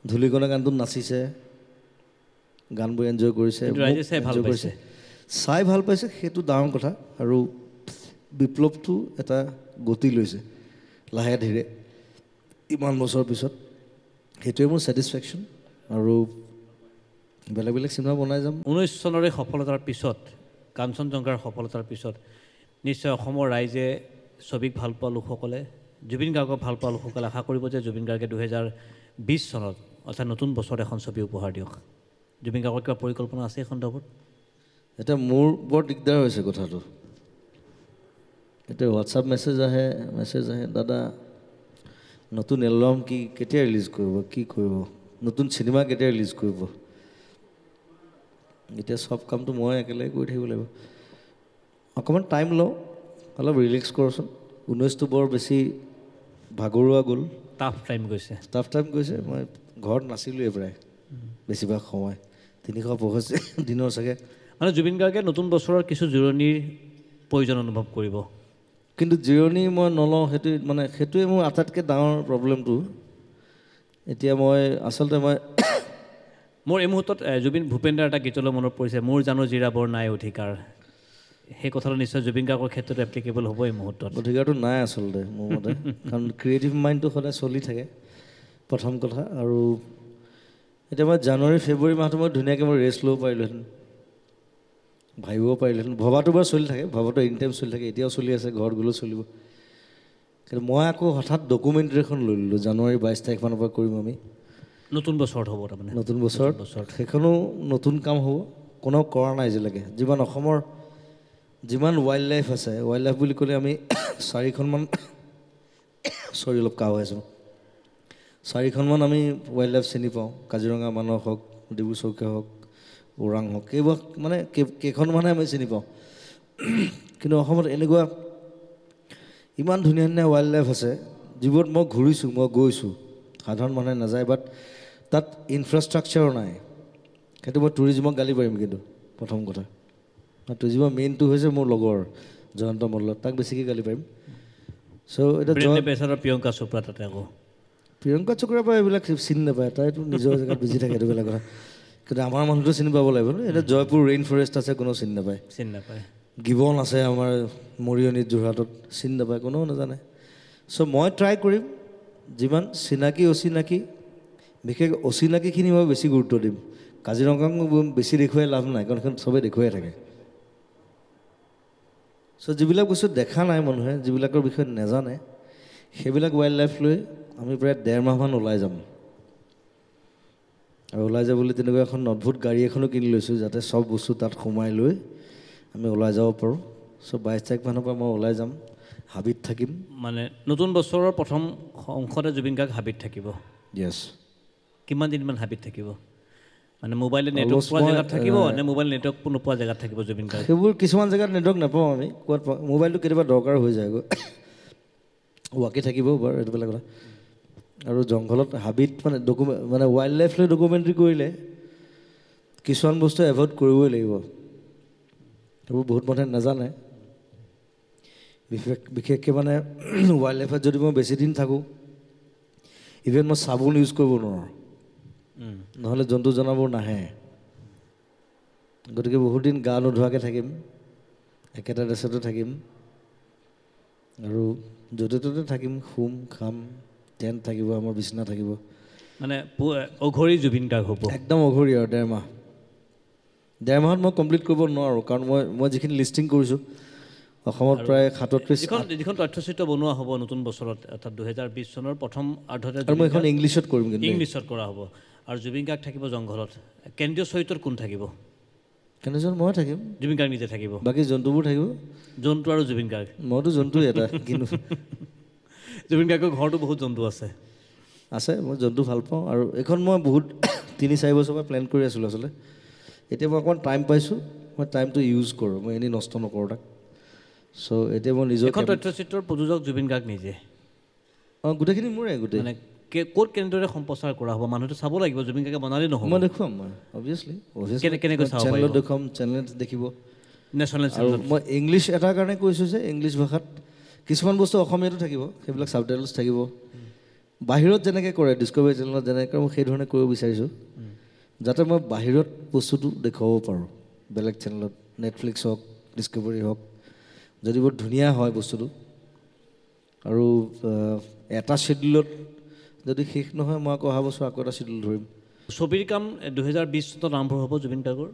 ধূলিকণা গানটোত নাচিছে, গানবোৰ এনজয় কৰিছে, চাই ভাল পাইছে, সেইটো ডাঙৰ কথা। আৰু বিপ্লৱটো এটা গতি লৈছে লাহে ধীৰে ইমান বছৰৰ পিছত, সেইটোৱে মোৰ ছেটিছফেকশ্যন। আৰু বেলেগ বেলেগ চিনেমা বনাই যাম। 19 চনৰে সফলতাৰ পিছত, কাঞ্চনজংঘাৰ সফলতাৰ পিছত নিশ্চয় অসমৰ ৰাইজে ছবিক ভাল পোৱা লোকসকলে, জুবিন গাৰ্গক ভাল পোৱা লোকসকলে আশা কৰিব যে জুবিন গাৰ্গে 2020 চনত অৰ্থাৎ নতুন বছৰত এখন ছবি উপহাৰ দিয়ক। জুবিন গাৰ্গৰ কিবা পৰিকল্পনা আছে এই সন্দৰ্ভত? এতিয়া মোৰ বৰ দিগদাৰ হৈছে কথাটো। এতিয়া হোৱাটছআপ মেছেজ আহে, দাদা নতুন এলবাম কেতিয়া ৰিলিজ কৰিব, কি কৰিব, নতুন চিনেমা কেতিয়া ৰিলিজ কৰিব। এতিয়া চব কামটো মই একেলগে কৰি থাকিব লাগিব। অকণমান টাইম লওঁ, অলপ ৰিলেক্স কৰচোন। 19টো বৰ বেছি ভাগৰুৱা গ'ল, টাফ টাইম গৈছে। মই ঘৰত নাছিলোঁৱে প্ৰায় বেছিভাগ সময়, 365 দিনৰ চাগে। মানে জুবিন গাৰ্গে নতুন বছৰৰ কিছু জিৰণিৰ প্ৰয়োজন অনুভৱ কৰিব, কিন্তু জিৰণি মই নলওঁ। সেইটোৱে মোৰ আটাইতকৈ ডাঙৰ প্ৰব্লেমটো। এতিয়া মই মোৰ এই মুহূৰ্তত ভূপেন্দ্ৰৰ এটা গীতলৈ মনত পৰিছে, মোৰ জানো জিৰাবৰ নাই অধিকাৰ। সেই কথাটো নিশ্চয় জুবিন গাৰ্গৰ ক্ষেত্ৰত এপ্লিকেবল হ'ব এই মুহূৰ্তত অধিকাৰটো নাই আচলতে মোৰ মতে কাৰণ ক্ৰিয়েটিভ মাইণ্ডটো সদায় চলি থাকে প্ৰথম কথা আৰু এতিয়া মই জানুৱাৰী ফেব্ৰুৱাৰী মাহটো মই ধুনীয়াকৈ মই ৰেষ্ট ল'ব পাৰিলোহেঁতেন ভাবিব পাৰিলোহেঁতেন ভবাটো বাৰু চলি থাকে ভবাটো এনি টাইম চলি থাকে এতিয়াও চলি আছে ঘৰত গ'লেও চলিব কিন্তু মই আকৌ হঠাৎ ডকুমেণ্টাৰী এখন লৈ ল'লোঁ জানুৱাৰী 22 তাৰিখমানৰ পৰা কৰিম আমি নতুন বছৰত হ'ব তাৰমানে নতুন বছৰত সেইখনো নতুন কাম হ'ব কোনেও কৰা নাই আজিলৈকে যিমান অসমৰ যিমান ৱাইল্ড লাইফ আছে ৱাইল্ড লাইফ বুলি ক'লে আমি 4খনমান চৰি অলপ কাহ হৈ আছোঁ 4খনমান আমি ৱাইল্ড লাইফ চিনি পাওঁ কাজিৰঙা মানস হওক ডিব্ৰু চৈখোৱা হওক ওৰাং হওক কেইবা মানে কেইখনমানহে আমি চিনি পাওঁ কিন্তু অসমত এনেকুৱা ইমান ধুনীয়া ধুনীয়া ৱাইল্ড লাইফ আছে যিবোৰত মই ঘূৰিছোঁ মই গৈছোঁ সাধাৰণ মানুহে নাযায় বাট তাত ইনফ্ৰাষ্ট্ৰাকচাৰো নাই সেইটো মই টুৰিজিমক গালি পাৰিম কিন্তু প্ৰথম কথা টুৰিজিমৰ মেইনটো হৈছে মোৰ লগৰ জয়ন্ত মল্ল তাক বেছিকৈ গালি পাৰিম চ' এতিয়া প্ৰিয়ংকা চোপ্ৰা তাতে আকৌ প্ৰিয়ংকা চোপ্ৰাৰ পৰা এইবিলাক চিনি নাপায় তাইতো নিজৰ জেগাত বিজি থাকে এইটো বেলেগ কথা কিন্তু আমাৰ মানুহটো চিনি পাব লাগিব এতিয়া জয়পুৰ ৰেইন ফৰেষ্ট আছে কোনেও চিনি নাপায় গিবন আছে আমাৰ মৰিয়নিত যোৰহাটত চিনি নাপায় কোনেও নাজানে চ' মই ট্ৰাই কৰিম যিমান চিনাকি অচিনাকি বিশেষ অচিনাকিখিনি মই বেছি গুৰুত্ব দিম কাজিৰঙাক বেছি দেখুৱাই লাভ নাই কাৰণ সেইখন চবেই দেখুৱাই থাকে চ' যিবিলাক বস্তু দেখা নাই মানুহে যিবিলাকৰ বিষয়ে নাজানে সেইবিলাক ৱাইল্ড লাইফ লৈ আমি প্ৰায় 1.5 মাহমান ওলাই যাম আৰু ওলাই যাবলৈ তেনেকুৱা এখন অদ্ভুত গাড়ী এখনো কিনি লৈছোঁ যাতে চব বস্তু তাত সোমাই লৈ আমি ওলাই যাব পাৰোঁ চ' 22 তাৰিখমানৰ পৰা মই ওলাই যাম হাবিত থাকিম মানে নতুন বছৰৰ প্ৰথম অংশতে জুবিন গাৰ্গ হাবিত থাকিব য়েছ কিমান দিনমান হাবিত থাকিব মানে মোবাইলে নেটৱৰ্ক পোৱা জেগাত থাকিব নে মোবাইল নেটৱৰ্ক নোপোৱা জেগাত থাকিব জুবিন গাৰ্গ সেইবোৰ কিছুমান জেগাত নেটৱৰ্ক নাপাওঁ আমি ক'ৰবাত মোবাইলটো কেতিয়াবা দৰকাৰ হৈ যায়গৈ ৱাকি থাকিব বাৰু এইটো বেলেগ কথা আৰু জংঘলত হাবিত মানে ৱাইল্ড লাইফ লৈ ডকুমেণ্টাৰী কৰিলে কিছুমান বস্তু এভইড কৰিবই লাগিব সেইবোৰ বহুত মানুহে নাজানে বিশেষকৈ মানে ৱাইল্ড লাইফত যদি মই বেছি দিন থাকোঁ ইভেন মই চাবোন ইউজ কৰিব নোৱাৰোঁ নহ'লে জন্তু জনাবোৰ নাহে গতিকে বহুত দিন গা নোধোৱাকৈ থাকিম একেটা ড্ৰেছতে থাকিম আৰু য'তে ত'তে থাকিম শুম খাম টেণ্ট থাকিব আমাৰ বিচনা থাকিব মানে অঘৰী জুবিন গাৰ্গ হ'ব একদম অঘৰী আৰু 1.5 মাহ 1.5 মাহত মই কমপ্লিট কৰিব নোৱাৰোঁ কাৰণ মই যিখিনি লিষ্টিং কৰিছোঁ অসমত প্ৰায় 37 যিখন তথ্যচিত্ৰ বনোৱা হ'ব নতুন বছৰত অৰ্থাৎ 2020 চনৰ প্ৰথম অৰ্ধতে আৰু মই এখন ইংলিছত কৰিম কিন্তু ইংলিছত কৰা হ'ব আৰু জুবিন গাৰ্গ থাকিব জংঘলত কেন্দ্ৰীয় চৰিত্ৰত কোন থাকিব কেনেজন মই থাকিম জুবিন গাৰ্গ নিজে থাকিব বাকী জন্তুবোৰ থাকিব জন্তু আৰু জুবিন গাৰ্গ মইতো জন্তুৱে এটা কিন্তু জুবিন গাৰ্গৰ ঘৰতো বহুত জন্তু আছে মই জন্তু ভাল পাওঁ আৰু এইখন মই বহুত 3-4 বছৰৰ পৰা প্লেন কৰি আছিলোঁ আচলতে এতিয়া মই অকণমান টাইম পাইছোঁ মই টাইমটো ইউজ কৰোঁ মই এনেই নষ্ট নকৰোঁ তাক চ' এতিয়া মই নিজৰ তথ্যচিত্ৰৰ প্ৰযোজক জুবিন গাৰ্গ নিজে গোটেইখিনি মোৰে গোটেই মানে ক'ত কেনেদৰে সম্প্ৰচাৰ কৰা হ'ব মানুহটো চাব লাগিব জুবিন গাৰ্গে বনালে নহ'ব মই দেখুৱাম মই অভিয়াছলি কেনেকৈ চাব পাৰিব চেনেলত দেখুৱাম চেনেলত দেখিব নেশ্যনেল আৰু মই ইংলিছ এটাৰ কাৰণে কৈছোঁ যে ইংলিছ ভাষাত কিছুমান বস্তু অসমীয়াতো থাকিব সেইবিলাক ছাবটাইটেলছ থাকিব বাহিৰত যেনেকৈ কৰে ডিস্কভাৰী চেনেলত যেনেকৈ কৰে মই সেইধৰণে কৰিব বিচাৰিছোঁ যাতে মই বাহিৰত বস্তুটো দেখুৱাব পাৰোঁ বেলেগ চেনেলত নেটফ্লিক্স হওক ডিস্কভাৰী হওক যদি বৰ ধুনীয়া হয় বস্তুটো আৰু এটা শ্বেডিউলত যদি শেষ নহয় মই আকৌ অহা বছৰ আকৌ এটা শ্বেডিউল ধৰিম ছবিৰ কাম 2020 চনত আৰম্ভ হ'ব জুবিন গাৰ্গৰ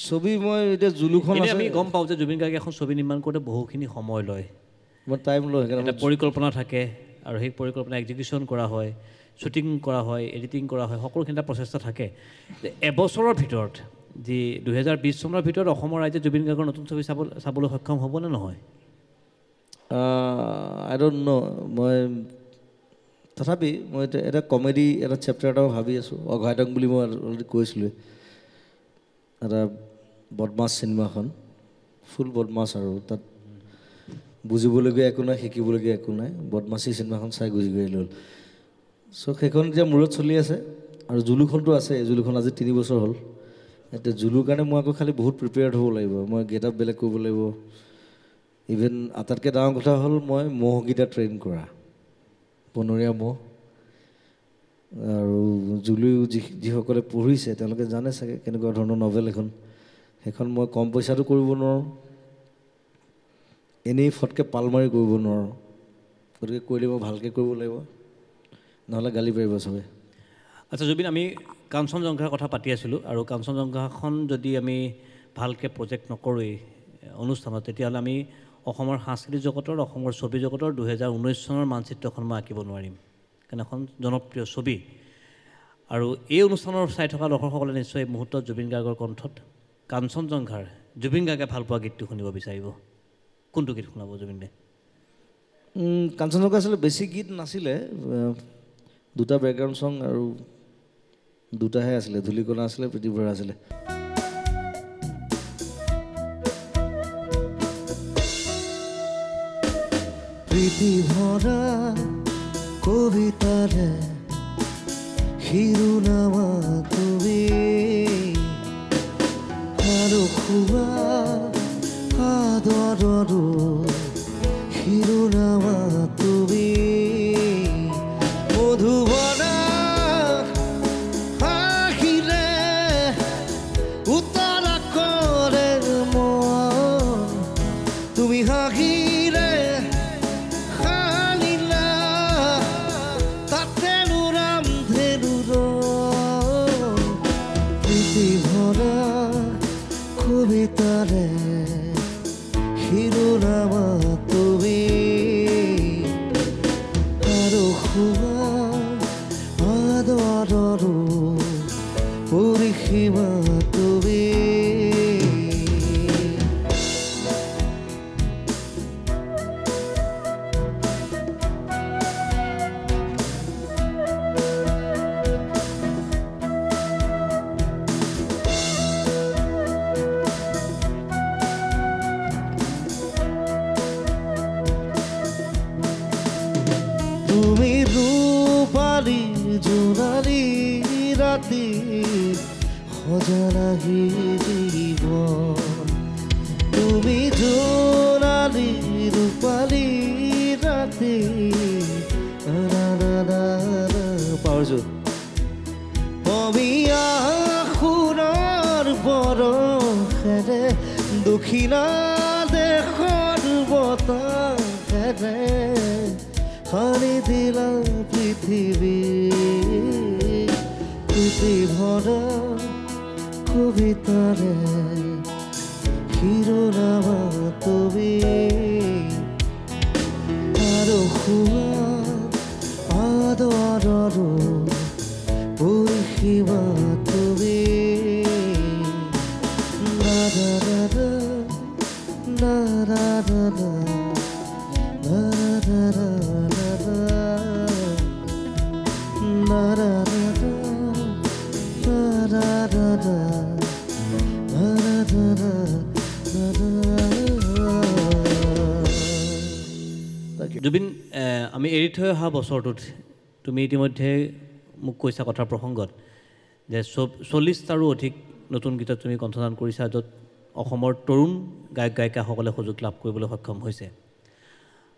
ছবি মই এতিয়া জুলুখন আমি গম পাওঁ যে জুবিন গাৰ্গে এখন ছবি নিৰ্মাণ কৰোঁতে বহুখিনি সময় লয় মই টাইম লওঁ সেইকাৰণে এটা পৰিকল্পনা থাকে আৰু সেই পৰিকল্পনা এক্সিকিউশ্যন কৰা হয় শ্বুটিং কৰা হয় এডিটিং কৰা হয় সকলোখিনি এটা প্ৰচেষ্টা থাকে এবছৰৰ ভিতৰত যি 2020 চনৰ ভিতৰত অসমৰ ৰাইজে জুবিন গাৰ্গৰ নতুন ছবি চাবলৈ সক্ষম হ'বনে নহয় আই ডোণ্ট ন' মই তথাপি মই এটা কমেডি এটা চেপ্টাৰ এটাও ভাবি আছোঁ অঘাইটং বুলি মই অলৰেডি কৈছিলোঁ এটা বদমাছ চিনেমাখন ফুল বদমাছ আৰু তাত বুজিবলগীয়া একো নাই শিকিবলগীয়া একো নাই বদমাছী চিনেমাখন চাই গুজি গৈ ল'ল চ' সেইখন এতিয়া মূৰত চলি আছে আৰু জুলুখনটো আছে জুলুখন আজি 3 বছৰ হ'ল এতিয়া জুলুৰ কাৰণে মই আকৌ খালি বহুত প্ৰিপেয়াৰ্ড হ'ব লাগিব মই গেট আপ বেলেগ কৰিব লাগিব ইভেন আটাইতকৈ ডাঙৰ কথা হ'ল মই মহকেইটা ট্ৰেইন কৰা বনৰীয়া মহ আৰু জুলুও যিসকলে পঢ়িছে তেওঁলোকে জানে চাগে কেনেকুৱা ধৰণৰ নভেল এখন সেইখন মই কম পইচাটো কৰিব নোৱাৰোঁ এনেই ফটকৈ পাল মাৰি কৰিব নোৱাৰোঁ গতিকে কৰিলে মই ভালকৈ কৰিব লাগিব নহ'লে গালি পাৰিব চবে আচ্ছা জুবিন আমি কাঞ্চনজংঘাৰ কথা পাতি আছিলোঁ আৰু কাঞ্চনজংঘাখন যদি আমি ভালকৈ প্ৰজেক্ট নকৰোঁৱেই অনুষ্ঠানত তেতিয়াহ'লে আমি অসমৰ সাংস্কৃতিক জগতৰ অসমৰ ছবি জগতৰ 2019 চনৰ মানচিত্ৰখন মই আঁকিব নোৱাৰিম কাৰণ এখন জনপ্ৰিয় ছবি আৰু এই অনুষ্ঠানৰ চাই থকা দৰ্শকসকলে নিশ্চয় এই মুহূৰ্তত জুবিন গাৰ্গৰ কণ্ঠত কাঞ্চনজংঘাৰ জুবিন গাৰ্গে ভালপোৱা গীতটো শুনিব বিচাৰিব কোনটো গীত শুনাব জুবিনে কাঞ্চনজংঘা আচলতে বেছি গীত নাছিলে দুটা বেকগ্ৰাউণ্ড ছং আৰু দুটাহে আছিলে ধূলিকণা আছিলে প্ৰীতি ভৰা আছিলে প্ৰীতি ভৰা কবিতাৰে শিৰোনামা তুমি আৰু খুৱা আদৰৰো শিৰোনামা তুমি মধুবনা আহিলে উতলা কৰে মন তুমি হাঁহিলে হালিলা তাতে নুৰাম ধেনুৰ প্ৰীতি ভৰা কবিতাৰে শিৰোনামা তুমি আৰু খুৱা আদৰৰো পৰিসীমা তুমি তুমি ৰূপালী জোনালী ৰাতি সজনাহি জীৱন তুমি জোনালী ৰূপালী ৰাতি পাহৰিছোঁ অমিয়া সুৰৰ বৰষেৰে দক্ষিণা দেশৰ বতাহেৰে সানি দিলা পৃথিৱী প্ৰীতি ভৰা কবিতাৰে শিৰোনামা তুমি আৰু খুৱা আদৰৰো পৰিসীমা তুমি নাৰাৰা নাৰাৰা জুবিন আমি এৰি থৈ অহা বছৰটোত তুমি ইতিমধ্যে মোক কৈছা কথাৰ প্ৰসংগত যে 40টাৰো অধিক নতুন গীতত তুমি কণ্ঠদান কৰিছা য'ত অসমৰ তৰুণ গায়ক গায়িকাসকলে সুযোগ লাভ কৰিবলৈ সক্ষম হৈছে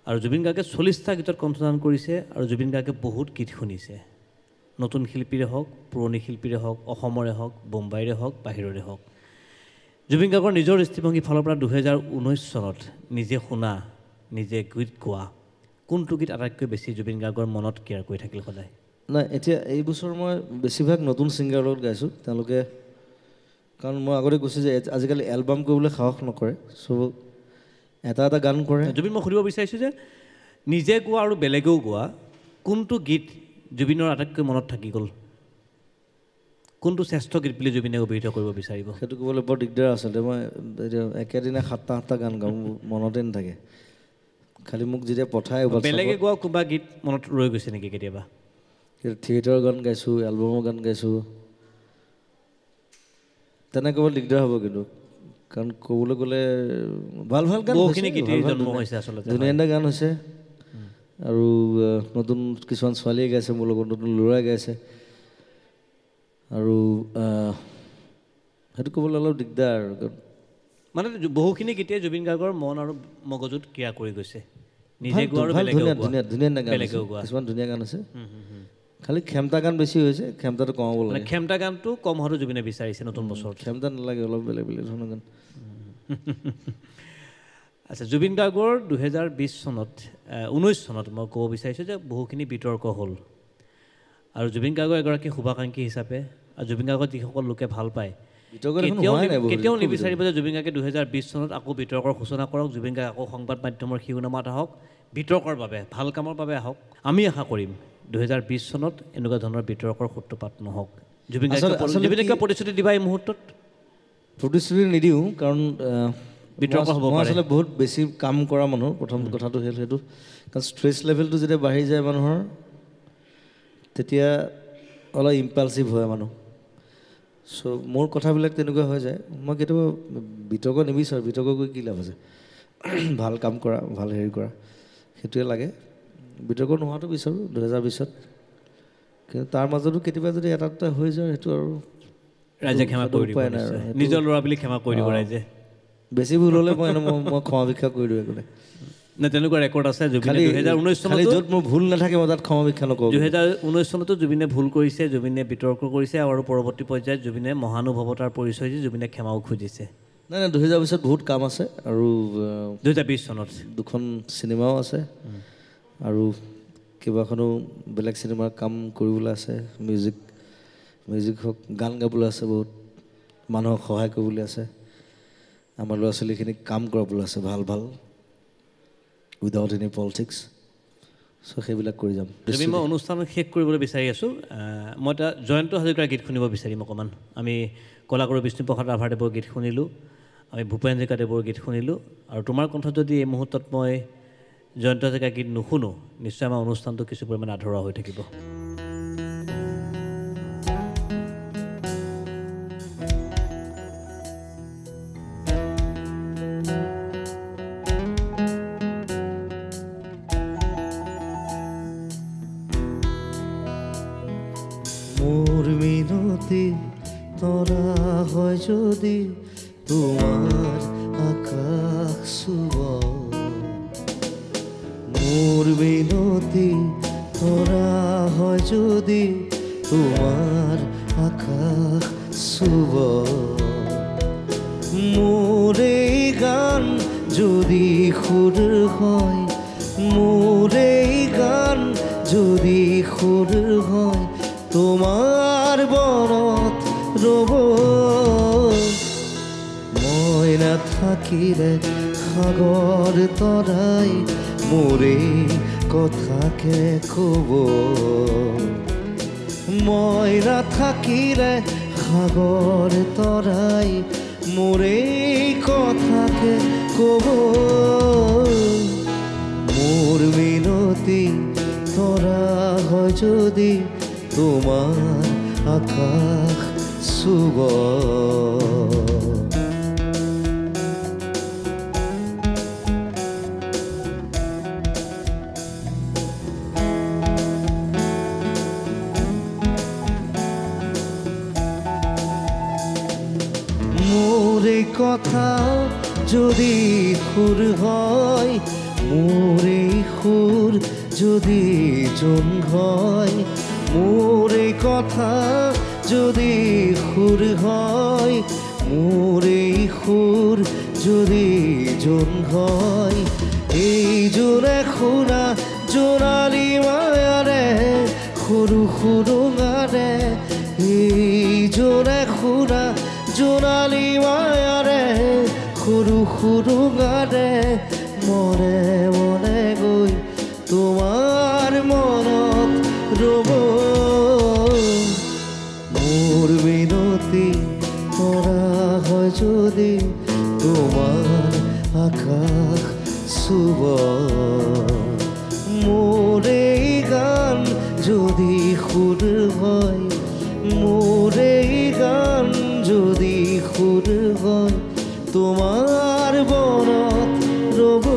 আৰু জুবিন গাৰ্গে 40টা গীতত কণ্ঠদান কৰিছে আৰু জুবিন গাৰ্গে বহুত গীত শুনিছে নতুন শিল্পীৰে হওক পুৰণি শিল্পীৰে হওক অসমৰে হওক বোম্বাইৰে হওক বাহিৰৰে হওক জুবিন গাৰ্গৰ নিজৰ দৃষ্টিভংগীৰ ফালৰ পৰা 2019 চনত নিজে শুনা নিজে গীত গোৱা কোনটো গীত আটাইতকৈ বেছি জুবিন গাৰ্গৰ মনত কেয়াৰ কৰি থাকিল সদায় নাই এতিয়া এই বছৰ মই বেছিভাগ নতুন ছিংগাৰৰ লগত গাইছোঁ তেওঁলোকে কাৰণ মই আগতে কৈছোঁ যে আজিকালি এলবাম কৰিবলৈ সাহস নকৰে চ' এটা এটা গান কৰে জুবিন মই সুধিব বিচাৰিছোঁ যে নিজে গোৱা আৰু বেলেগেও গোৱা কোনটো গীত জুবিনৰ আটাইতকৈ মনত থাকি গ'ল কোনটো শ্ৰেষ্ঠ গীত বুলি জুবিনে অভিহিত কৰিব বিচাৰিব সেইটো ক'বলৈ বৰ দিগদাৰ আচলতে মই একেদিনাই 7টা গান গাওঁ মনতে নাথাকে খালি মোক যেতিয়া পঠাই বেলেগে গোৱা কোনোবা গীত মনত ৰৈ গৈছে নেকি কেতিয়াবা থিয়েটাৰৰ গান গাইছোঁ এলবামৰ গান গাইছোঁ তেনেকৈ বৰ দিগদাৰ হ'ব কিন্তু কাৰণ ক'বলৈ গ'লে ভাল ভাল গান বহুখিনি গীত জন্ম হৈছে আচলতে ধুনীয়া গান হৈছে আৰু নতুন কিছুমান ছোৱালীয়ে গাইছে মোৰ লগত নতুন ল'ৰাই গাইছে আৰু সেইটো ক'বলৈ অলপ দিগদাৰ মানে বহুখিনি গীতেই জুবিন গাৰ্গৰ মন আৰু মগজুত ক্ৰিয়া কৰি গৈছে নিজে গোৱা আৰু ধুনীয়া গান কিছুমান ধুনীয়া গান আছে খালি ক্ষমতা গান বেছি হৈছে ক্ষমতাটো কমাব লাগে ক্ষমতা গানটো কম হোৱাটো জুবিনে বিচাৰিছে নতুন বছৰত ক্ষমতা নালাগে অলপ বেলেগ বেলেগ ধৰণৰ গান আচ্ছা জুবিন গাৰ্গৰ 2020 চনত 19 চনত মই ক'ব বিচাৰিছোঁ যে বহুখিনি বিতৰ্ক হ'ল আৰু জুবিন গাৰ্গৰ এগৰাকী শুভাকাংক্ষী হিচাপে আৰু জুবিন গাৰ্গক যিসকল লোকে ভাল পায় কেতিয়াও নিবিচাৰিব যে জুবিন গাৰ্গে 2020 চনত আকৌ বিতৰ্কৰ সূচনা কৰক, জুবিন গাৰ্গ আকৌ সংবাদ মাধ্যমৰ শিৰোনামাত আহক, বিতৰ্কৰ বাবে ভাল কামৰ বাবে আহক। আমি আশা কৰিম 2020 চনত এনেকুৱা ধৰণৰ বিতৰ্কৰ সূত্ৰপাত নহওক। জুবিন গাৰ্গে প্ৰতিশ্ৰুতি দিবা এই মুহূৰ্তত? প্ৰতিশ্ৰুতি নিদিওঁ, কাৰণ বিতৰ্ক হ'ব পাৰে। আচলতে বহুত বেছি কাম কৰা মানুহ, প্ৰথম কথাটো হ'ল সেইটো। কাৰণ ষ্ট্ৰেছ লেভেলটো যেতিয়া বাঢ়ি যায় মানুহৰ, তেতিয়া অলপ ইম্পালচিভ হয় মানুহ। চ' মোৰ কথাবিলাক তেনেকুৱা হৈ যায়। মই কেতিয়াবা বিতৰ্ক নিবিচাৰোঁ, বিতৰ্ক কৰি কি লাভ আছে? ভাল কাম কৰা, ভাল হেৰি কৰা, সেইটোৱে লাগে। বিতৰ্ক নোহোৱাটো বিচাৰোঁ 2020ত, কিন্তু তাৰ মাজতো কেতিয়াবা যদি এটা দুটা হৈ যায় সেইটো আৰু ৰাইজে ক্ষমা কৰি দিব, নিজৰ ল'ৰা বুলি ক্ষমা কৰি দিব ৰাইজে। বেছি ভুল হ'লে মই ক্ষমা ভিক্ষা কৰি দিওঁ একো নাই। নে তেনেকুৱা ৰেকৰ্ড আছে জুবিনে 2019 চনত য'ত মোৰ ভুল নাথাকে মই তাত ক্ষমা ভিক্ষা নকৰোঁ। 2019 চনতো জুবিনে ভুল কৰিছে, জুবিনে বিতৰ্ক কৰিছে আৰু পৰৱৰ্তী পৰ্যায়ত জুবিনে মহানুভৱতাৰ পৰিচয় দি জুবিনে ক্ষমাও খুজিছে। নাই 2020ত বহুত কাম আছে আৰু 2020 চনত 2খন চিনেমাও আছে আৰু কেইবাখনো বেলেগ চিনেমাৰ কাম কৰিবলৈ আছে। মিউজিক হওক, গান গাবলৈ আছে, বহুত মানুহক সহায় কৰিবলৈ আছে, আমাৰ ল'ৰা ছোৱালীখিনিক কাম কৰাবলৈ আছে ভাল ভাল, উইদাউট এনি পলিটিক্স। চ' সেইবিলাক কৰি যাম। মই অনুষ্ঠান শেষ কৰিবলৈ বিচাৰি আছোঁ। মই এটা জয়ন্ত হাজৰিকাৰ গীত শুনিব বিচাৰিম অকণমান। আমি কলাগুৰু বিষ্ণুপ্ৰসাদ ৰাভাদেৱৰ গীত শুনিলোঁ, আমি ভূপেন হাজৰিকাদেৱৰ গীত শুনিলোঁ, আৰু তোমাৰ কণ্ঠত যদি এই মুহূৰ্তত মই জয়ন্ত হাজৰিকাৰ গীত নুশুনো, নিশ্চয় আমাৰ অনুষ্ঠানটো কিছু পৰিমাণে আধৰুৱা হৈ থাকিব। মোৰ মিনতি তৰা হয় যদি তোমাৰ আকাশ চুব, মোৰ মিনতি তৰা হয় যদি তোমাৰ আকাশ চুব, মোৰ এই গান যদি সুৰ হয়, মোৰ এই গান যদি সুৰ হয়, তোমাৰ বনত ৰ'ব। মই নাথাকিলে সাগৰ তৰাই মোৰে কথাকে ক'ব, মই নাথাকিলে সাগৰ তৰাই মোৰে কথাকে ক'ব, মোৰ মিনতি তৰা হয় যদি তোমাৰ আকাশ চুব। মোৰ এই কথা যদি সুৰ হয়, মোৰ এই সুৰ যদি জোন হয়, মোৰ এই কথা যদি সুৰ হয়, মোৰ এই সুৰ যদি জোন হয়, এই জোৰে শুনা জোনালী মায়াৰে সৰু সুৰুঙাৰে, এই জোৰে শুনা জোনালী মায়াৰে সৰু সুৰুঙাৰে, মনে মনে গৈ তোমাৰ মনত ৰ'ব, মোৰ মিনতি তৰা হয় যদি তোমাৰ আকাশ চুব, মোৰ এই গান যদি সুৰ হয়, মোৰ এই গান যদি সুৰ হয়, তোমাৰ বনত ৰ'ব।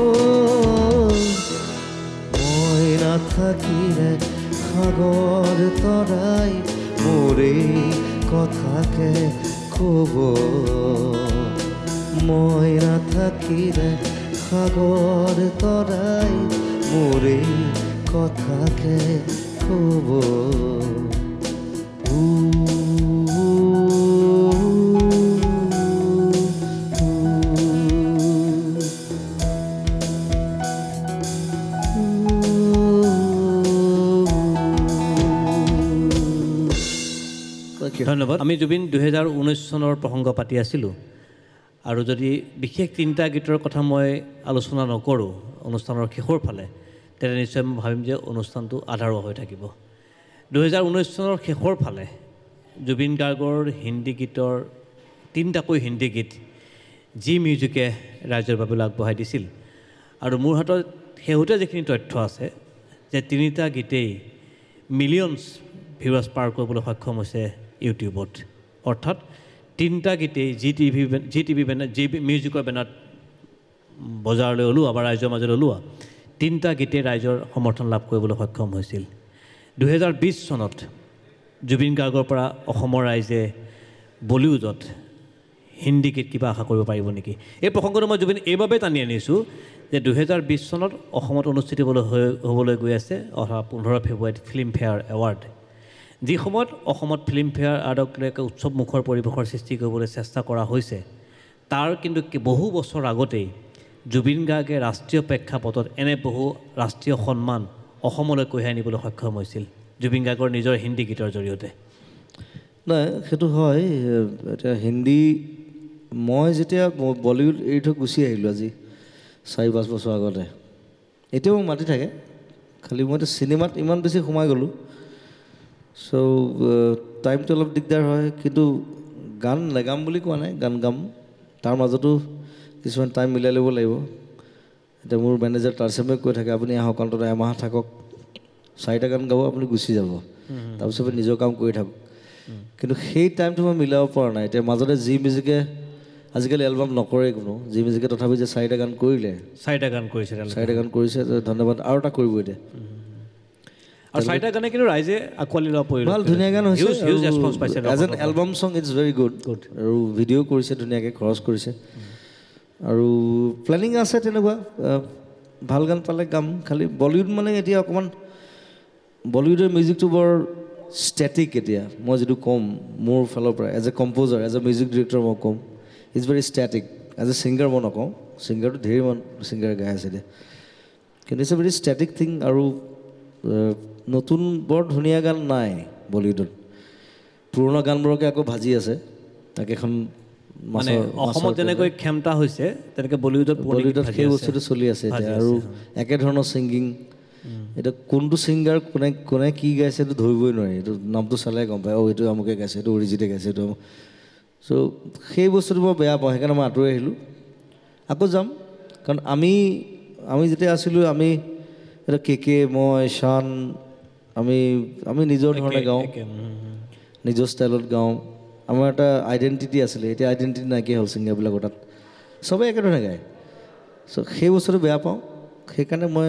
মই নাথাকিলে সাগৰ তৰাই মোৰে কথাকে ক'ব, মই নাথাকিলে সাগৰ তৰাই মোৰে কথাকে ক'ব। ধন্যবাদ। আমি জুবিন 2019 চনৰ প্ৰসংগ পাতি আছিলোঁ আৰু যদি বিশেষ 3টা গীতৰ কথা মই আলোচনা নকৰোঁ অনুষ্ঠানৰ শেষৰ ফালে তেনে নিশ্চয় মই ভাবিম যে অনুষ্ঠানটো আধাৰুৱা হৈ থাকিব। 2019 চনৰ শেষৰ ফালে জুবিন গাৰ্গৰ হিন্দী গীতৰ 3টাকৈ হিন্দী গীত জি মিউজিকে ৰাইজৰ বাবে আগবঢ়াই দিছিল আৰু মোৰ হাতত শেহতীয়া যিখিনি তথ্য আছে যে 3টা গীতেই মিলিয়নছ ভিউৱাৰ্ছ পাৰ কৰিবলৈ সক্ষম হৈছে ইউটিউবত। অৰ্থাৎ 3টা গীতেই জি মিউজিকৰ বেনাৰত বজাৰলৈ ওলোৱা বা ৰাইজৰ মাজলৈ ওলোৱা 3টা গীতেই ৰাইজৰ সমৰ্থন লাভ কৰিবলৈ সক্ষম হৈছিল। 2020 চনত জুবিন গাৰ্গৰ পৰা অসমৰ ৰাইজে বলিউডত হিন্দী গীত কিবা আশা কৰিব পাৰিব নেকি? এই প্ৰসংগটো মই জুবিন এইবাবে টানি আনিছোঁ যে 2020 চনত অসমত অনুষ্ঠিত হ'বলৈ গৈ আছে অৰ্থাৎ 15 ফেব্ৰুৱাৰীত ফিল্মফেয়াৰ এৱাৰ্ড, যি সময়ত অসমত ফিল্মফেয়াৰ আদকলৈকে উৎসৱমুখৰ পৰিৱেশৰ সৃষ্টি কৰিবলৈ চেষ্টা কৰা হৈছে, তাৰ কিন্তু বহু বছৰ আগতেই জুবিন গাৰ্গে ৰাষ্ট্ৰীয় প্ৰেক্ষাপটত এনে বহু ৰাষ্ট্ৰীয় সন্মান অসমলৈ কঢ়িয়াই আনিবলৈ সক্ষম হৈছিল জুবিন গাৰ্গৰ নিজৰ হিন্দী গীতৰ জৰিয়তে। নাই, সেইটো হয়। এতিয়া হিন্দী মই যেতিয়া বলিউড এৰি থৈ গুচি আহিলোঁ আজি 4-5 বছৰ আগতে, এতিয়াও মোক মাতি থাকে, খালি মই এতিয়া চিনেমাত ইমান বেছি সোমাই গ'লোঁ, চ' টাইমটো অলপ দিগদাৰ হয়। কিন্তু গান নেগাম বুলি কোৱা নাই, গান গাম, তাৰ মাজতো কিছুমান টাইম মিলাই ল'ব লাগিব। এতিয়া মোৰ মেনেজাৰ তাৰচেমে কৈ থাকে আপুনি আহক অন্ততঃ এমাহ থাকক, 4টা গান গাব, আপুনি গুচি যাব, তাৰপিছত নিজৰ কাম কৰি থাকক। কিন্তু সেই টাইমটো মই মিলাব পৰা নাই। এতিয়া মাজতে জি মিউজিকে আজিকালি এলবাম নকৰে কোনো, জি মিউজিকে তথাপি যে 4টা গান কৰিলে, 4টা গান কৰিছে, ধন্যবাদ। আৰু এটা কৰিব এতিয়া, আৰু 4টা গানে কিন্তু ৰাইজে আঁকোৱালি ল'ব পাৰিলে, ভাল ধুনীয়া গান হৈছে, ৰেছপন্স পাইছে। As an album song it's very good. আৰু ভিডিঅ' কৰিছে ধুনীয়াকৈ, খৰচ কৰিছে, আৰু প্লেনিং আছে তেনেকুৱা ভাল গান পালে গাম। খালি বলিউড মানে এতিয়া অকণমান বলিউডৰ মিউজিকটো বৰ ষ্টেটিক। এতিয়া মই যিটো ক'ম মোৰ ফালৰ পৰা as a composer, as a music director মই ক'ম, it's very static. As a singer মই নকওঁ, ছিংগাৰটো ধেৰ ছিংগাৰে গাই আছে এতিয়া, কিন্তু it's a very static thing. আৰু নতুন বৰ ধুনীয়া গান নাই বলিউডত, পুৰণা গানবোৰকে আকৌ ভাজি আছে। তাকে এখন মানে অসমত যেনেকৈ ক্ষমতা হৈছে তেনেকৈ বলিউডত সেই বস্তুটো চলি আছে এতিয়া। আৰু একেধৰণৰ ছিংগিং, এতিয়া কোনটো ছিংগাৰ কোনে কি গাইছে এইটো ধৰিবই নোৱাৰি, এইটো নামটো চালে গম পায়, এইটো আমুকে গাইছে, এইটো অৰিজিতে গাইছে, এইটো। চ' সেই বস্তুটো মই বেয়া পাওঁ, সেইকাৰণে মই আঁতৰি আহিলোঁ। আকৌ যাম, কাৰণ আমি যেতিয়া আছিলোঁ, আমি এতিয়া কে মই শান, আমি নিজৰ ধৰণে গাওঁ, নিজৰ ষ্টাইলত গাওঁ, আমাৰ এটা আইডেণ্টিটি আছিলে। এতিয়া আইডেণ্টিটি নাইকিয়া হ'ল ছিংগাৰবিলাকৰ তাত, চবেই একেধৰণে গায়। চ' সেই বস্তুটো বেয়া পাওঁ, সেইকাৰণে মই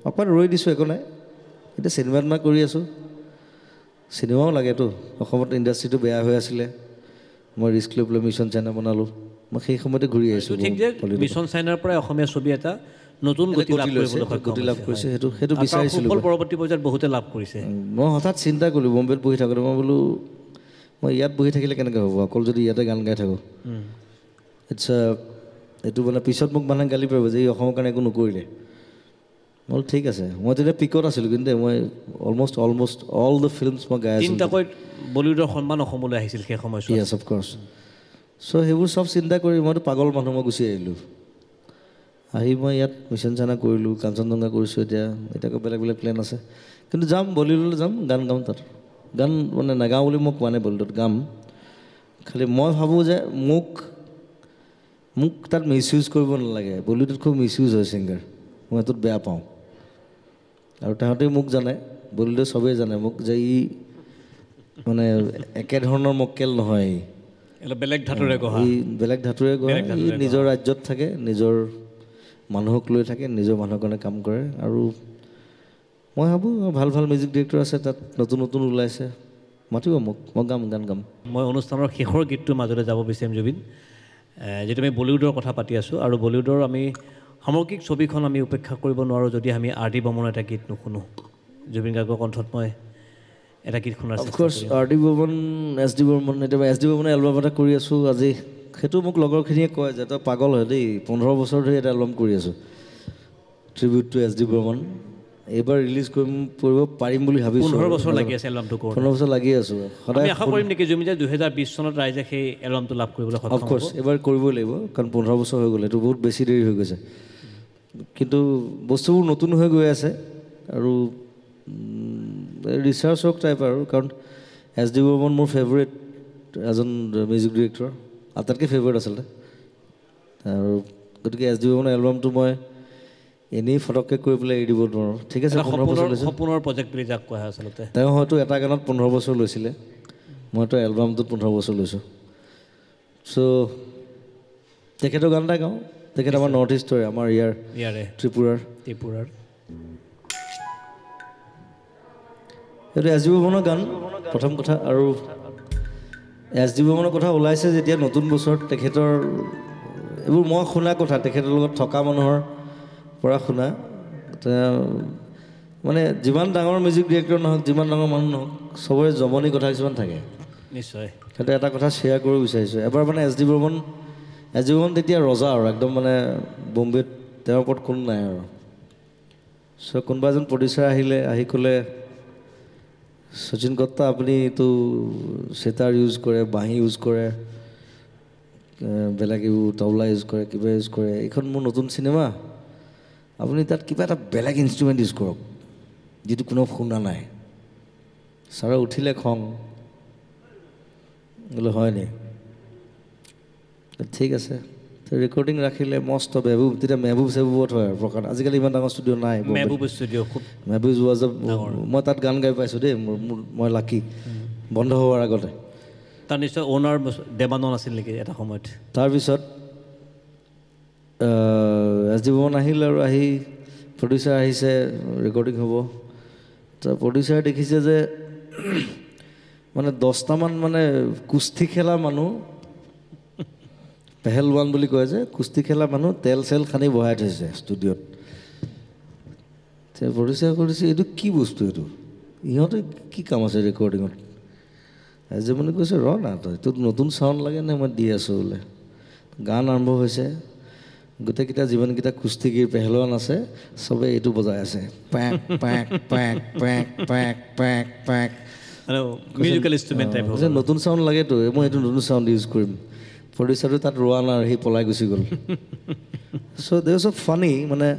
অকণমান ৰৈ দিছোঁ, একো নাই। এতিয়া চিনেমা কৰি আছোঁ, চিনেমাও লাগেতো। অসমত ইণ্ডাষ্ট্ৰিটো বেয়া হৈ আছিলে, মই ৰিস্ক লৈ পেলাই মিছন চাইনা বনালোঁ, মই সেই সময়তে ঘূৰি আহিছোঁ। মিছন চাইনাৰ পৰাই অসমীয়া ছবি এটা নতুন গতি লাভ কৰিছে, সেইটো বিচাৰিছিলোঁ। পৰৱৰ্তী পৰ্যায়ত বহুতে লাভ কৰিছে। মই হঠাৎ চিন্তা কৰিলোঁ বম্বেত বহি থাকোঁতে, মই বোলো মই ইয়াত বহি থাকিলে কেনেকৈ হ'ব, অকল যদি ইয়াতে গান গাই থাকোঁ। এইটো মানে পিছত মোক মানুহে গালি পাৰিব যে এই অসমৰ কাৰণে একো নকৰিলে। মই বোলো ঠিক আছে, মই তেতিয়া পিকত আছিলোঁ, কিন্তু মই অলমষ্ট অল দ্য ফিল্মছ মই গাই আছিলোঁ। 3টাকৈ বলিউডৰ সন্মান অসমলৈ আহিছিল সেই সময়ছোৱাত। য়েছ অফক'ৰ্ছ। চ' সেইবোৰ চব চিন্তা কৰি মইতো পাগল মানুহ, মই গুচি আহিলোঁ। আহি মই ইয়াত মিছন চাইনা কৰিলোঁ, কাঞ্চনজংঘা কৰিছোঁ। এতিয়া আকৌ বেলেগ প্লেন আছে, কিন্তু যাম বলিউডলৈ, যাম গান গাম তাত। গান মানে নাগাওঁ বুলি মই কোৱা নাই, বলিউডত গাম। খালি মই ভাবোঁ যে মোক তাত মিছ ইউজ কৰিব নালাগে। বলিউডত খুব মিছ ইউজ হয় ছিংগাৰ, মই সেইটোত বেয়া পাওঁ। আৰু তাহাঁতেই মোক জানে, বলিউডে চবেই জানে মোক, যে ই মানে একেধৰণৰ মক্কেল নহয়, বেলেগ ধাতুৰে গঢ়া, ই নিজৰ ৰাজ্যত থাকে, নিজৰ মানুহক লৈ থাকে, নিজৰ মানুহৰ কাৰণে কাম কৰে। আৰু মই ভাবোঁ ভাল মিউজিক ডিৰেক্টৰ আছে তাত, নতুন ওলাইছে, মাতিব মোক, মই গান গাম। মই অনুষ্ঠানৰ শেষৰ গীতটোৰ মাজলৈ যাব বিচাৰিম জুবিন, যিটো আমি বলিউডৰ কথা পাতি আছোঁ। আৰু বলিউডৰ আমি সামগ্ৰিক ছবিখন আমি উপেক্ষা কৰিব নোৱাৰোঁ যদি আমি R.D. বৰ্মনৰ এটা গীত নুশুনো। জুবিন গাৰ্গৰ কণ্ঠত মই এটা গীত শুনাৰ চেষ্টা কৰিম। Of course R.D. Barman, S.D. Barman, এতিয়া S.D. বৰ্মনৰ এলবাম এটা কৰি আছোঁ আজি। সেইটো মোক লগৰখিনিয়ে কয় যে তই পাগল হয় দেই, 15 বছৰ ধৰি এটা এলবাম কৰি আছোঁ, ট্ৰিবিউট টু S.D. বৰ্মন। এইবাৰ ৰিলিজ কৰিব পাৰিম বুলি ভাবিছোঁ 15 বছৰ লাগি আছে এলবামটো কৰোঁ 15 বছৰ লাগি আছোঁ সদায় আমি আশা কৰিম নেকি জুমি যে 2020 চনত ৰাইজে সেই এলবামটো লাভ কৰিবলৈ সক্ষম হ'ব অফক'ৰ্ছ এইবাৰ কৰিবই লাগিব কাৰণ 15 বছৰ হৈ গ'ল এইটো বহুত বেছি দেৰি হৈ গৈছে কিন্তু বস্তুবোৰ নতুন হৈ গৈ আছে আৰু ৰিচাৰ্চ ৱৰ্ক টাইপ আৰু কাৰণ এছ ডি বৰ্মন মোৰ ফেভৰেট এজন মিউজিক ডিৰেক্টৰ আটাইতকৈ ফেভৰেট আচলতে আৰু গতিকে এছ ডি বৰ্মনৰ এলবামটো মই এনেই ফটককৈ কৰি পেলাই এৰি দিব নোৱাৰোঁ ঠিক আছে 15 বছৰ লৈছে সপোনৰ প্ৰজেক্ট বুলি যাক কোৱা হয় আচলতে তেওঁ হয়তো এটা গানত 15 বছৰ লৈছিলে মইতো এলবামটোত 15 বছৰ লৈছোঁ চ' তেখেতৰ গান এটা গাওঁ তেখেত আমাৰ নৰ্থ ইষ্টৰে আমাৰ ইয়াৰে ত্ৰিপুৰাৰ এইটো এছ ডি বৰ্মনৰ গান প্ৰথম কথা আৰু এছ ডি বৰ্মনৰ কথা ওলাইছে যেতিয়া নতুন বছৰত তেখেতৰ এইবোৰ মই শুনা কথা তেখেতৰ লগত থকা মানুহৰ পৰা শুনা মানে যিমান ডাঙৰ মিউজিক ডিৰেক্টৰ নহওক যিমান ডাঙৰ মানুহ নহওক চবৰে জমনি কথা কিছুমান থাকে নিশ্চয় সেইটো এটা কথা শ্বেয়াৰ কৰিব বিচাৰিছোঁ এবাৰ মানে এছ ডি বৰ্মন তেতিয়া ৰজা আৰু একদম মানে বম্বেত তেওঁৰ ওপৰত কোনো নাই আৰু চ' কোনোবা এজন প্ৰডিউচাৰ আহি ক'লে শচীন কত্তা আপুনিতো চেতাৰ ইউজ কৰে বাঁহী ইউজ কৰে বেলেগ এইবোৰ তবলা ইউজ কৰে কিবা ইউজ কৰে এইখন মোৰ নতুন চিনেমা আপুনি তাত কিবা এটা বেলেগ ইনষ্ট্ৰুমেণ্ট ইউজ কৰক যিটো কোনো শুনা নাই ছাৰে উঠিলে খং বোলে হয়নি ঠিক আছে ৰেকৰ্ডিং ৰাখিলে মস্ত মেহবুব তেতিয়া মেহবুব চেহবুবত হয় আৰু প্ৰকাশ আজিকালি ইমান ডাঙৰ ষ্টুডিঅ' নাই মেহবুব ষ্টুডিঅ' খুব মেহবুব ৱাজ মই তাত গান গাই পাইছোঁ দেই মই লাকি বন্ধ হোৱাৰ আগতে তাৰ নিশ্চয় অ'নাৰ দেৱানন আছিল নেকি এটা সময়ত তাৰপিছত এছ ডি বৰ্মন আহিল আৰু আহি প্ৰডিউচাৰ আহিছে ৰেকৰ্ডিং হ'ব তাৰ প্ৰডিউচাৰে দেখিছে যে মানে 10টামান মানে কুস্তি খেলা মানুহ পেহেলৱান বুলি কয় যে কুস্তি খেলা মানুহ তেল চেল সানি বহাই থৈছে ষ্টুডিঅ'ত প্ৰডিউচাৰ কৰিছে এইটো কি বস্তু এইটো ইহঁতে কি কাম আছে ৰেকৰ্ডিঙত এছ ডি বৰ্মনে কৈছে ৰ না তই তোক নতুন চাউণ্ড লাগে নে মই দি আছোঁ বোলে গান আৰম্ভ হৈছে গোটেইকেইটা যিমানকেইটা কুস্তিগীৰ পেহলৱান আছে চবে এইটো বজাই আছে pack pack pack pack pack pack pack musical instrument type নতুন চাউণ্ড লাগেতো মই এইটো নতুন চাউণ্ড ইউজ কৰিম প্ৰডিউচাৰটো তাত ৰোৱা নাই সি পলাই গুচি গ'ল চ' দে ৱাজ ফানি মানে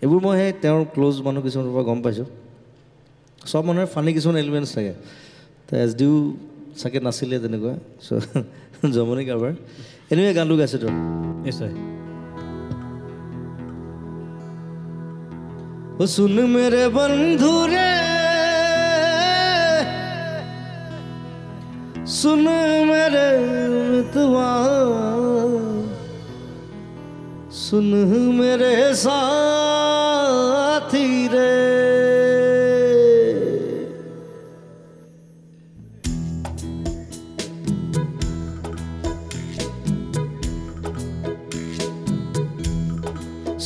এইবোৰ মই সেই তেওঁৰ ক্ল'জ মানুহ কিছুমানৰ পৰা গম পাইছোঁ চব মানুহৰ ফানি কিছুমান এলিমেণ্টছ থাকে তো এছ ডিও চাগে নাছিলে তেনেকুৱা চ' জমনি কাৰোবাৰ এনেৱে গানটো গাইছে তোৰ নিশ্চয় सुन मेरे बंधु रे सुन मेरे मितवा सुन मेरे साथी रे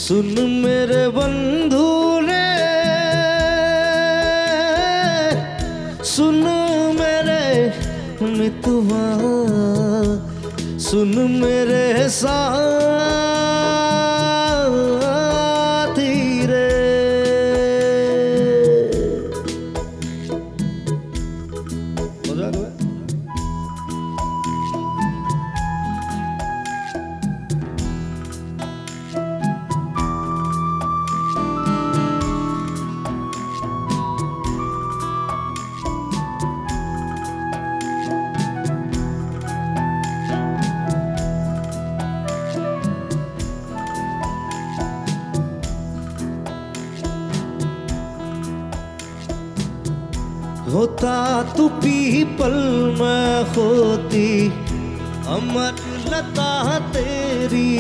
सुन मेरे बंधु रे सुन मेरे मितवा सुन मेरे साथी रे होता तू पीपल में होती अमर लता तेरी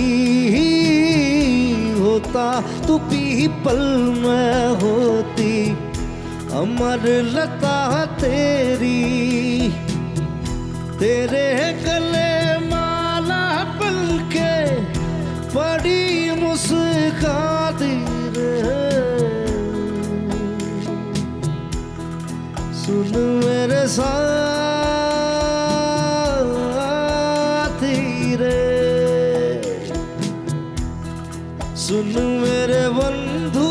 होता तू पीपल में होती अमर लता तेरी तेरे गले माला पल के बड़ी मुस्काती रे सुन मेरे साथी रे सुन मेरे बंधु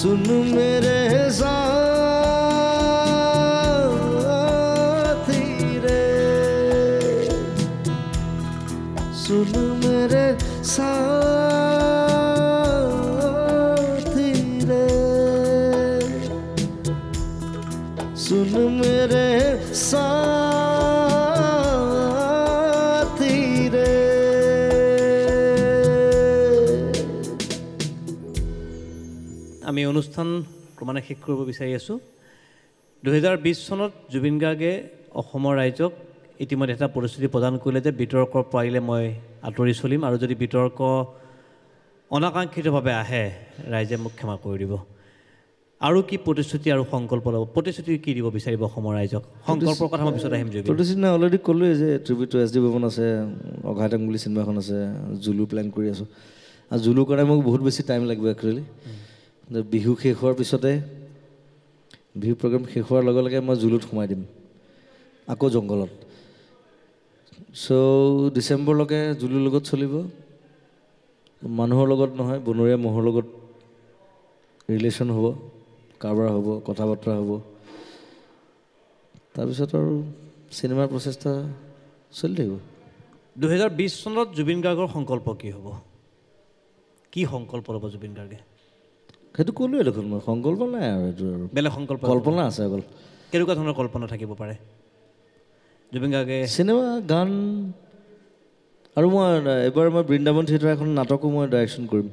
सुन मेरे साथी रे सुन मेरे साथी रे सुन मेरे साथी रे আমি অনুষ্ঠান ক্ৰমান্বয়ে শেষ কৰিব বিচাৰি আছোঁ 2020 চনত জুবিন গাৰ্গে অসমৰ ৰাইজক ইতিমধ্যে এটা প্ৰতিশ্ৰুতি প্ৰদান কৰিলে যে বিতৰ্ক পাৰিলে মই আঁতৰি চলিম আৰু যদি বিতৰ্ক অনাকাংক্ষিতভাৱে আহে ৰাইজে মোক ক্ষমা কৰি দিব আৰু কি প্ৰতিশ্ৰুতি আৰু সংকল্প ল'ব প্ৰতিশ্ৰুতি কি দিব বিচাৰিব অসমৰ ৰাইজক সংকল্পৰ কথা মই পিছত আহিম জুবিন প্ৰতিশ্ৰুতি অলৰেডি ক'লোৱে যে tribute to S D Burman আছে অঘাইটেং বুলি চিনেমাখন আছে জুলু প্লেন কৰি আছোঁ আৰু জুলুৰ কাৰণে মোক বহুত বেছি টাইম লাগিব একচুৱেলি বিহু শেষ হোৱাৰ পিছতে বিহু প্ৰগ্ৰেম শেষ হোৱাৰ লগে লগে মই জুলুত সোমাই দিম আকৌ জংঘলত চ' ডিচেম্বৰলৈকে জুলুৰ লগত চলিব মানুহৰ লগত নহয় বনৰীয়া মহৰ লগত ৰিলেশ্যন হ'ব কাৰবাৰ হ'ব কথা বতৰা হ'ব তাৰপিছত আৰু চিনেমাৰ প্ৰচেষ্টা চলি থাকিব 2020 চনত জুবিন গাৰ্গৰ সংকল্প কি হ'ব কি সংকল্প ল'ব জুবিন গাৰ্গে সেইটো ক'লোৱে দেখোন মই সংকল্প নাই আৰু এইটো আৰু বেলেগ সংকল্প কল্পনা আছে অকল কেনেকুৱা ধৰণৰ কল্পনা থাকিব পাৰে জুবিন গাৰ্গে চিনেমা গান আৰু মই এবাৰ মই বৃন্দাবন থিয়েটাৰ এখন নাটকো মই ডাইৰেকশ্যন কৰিম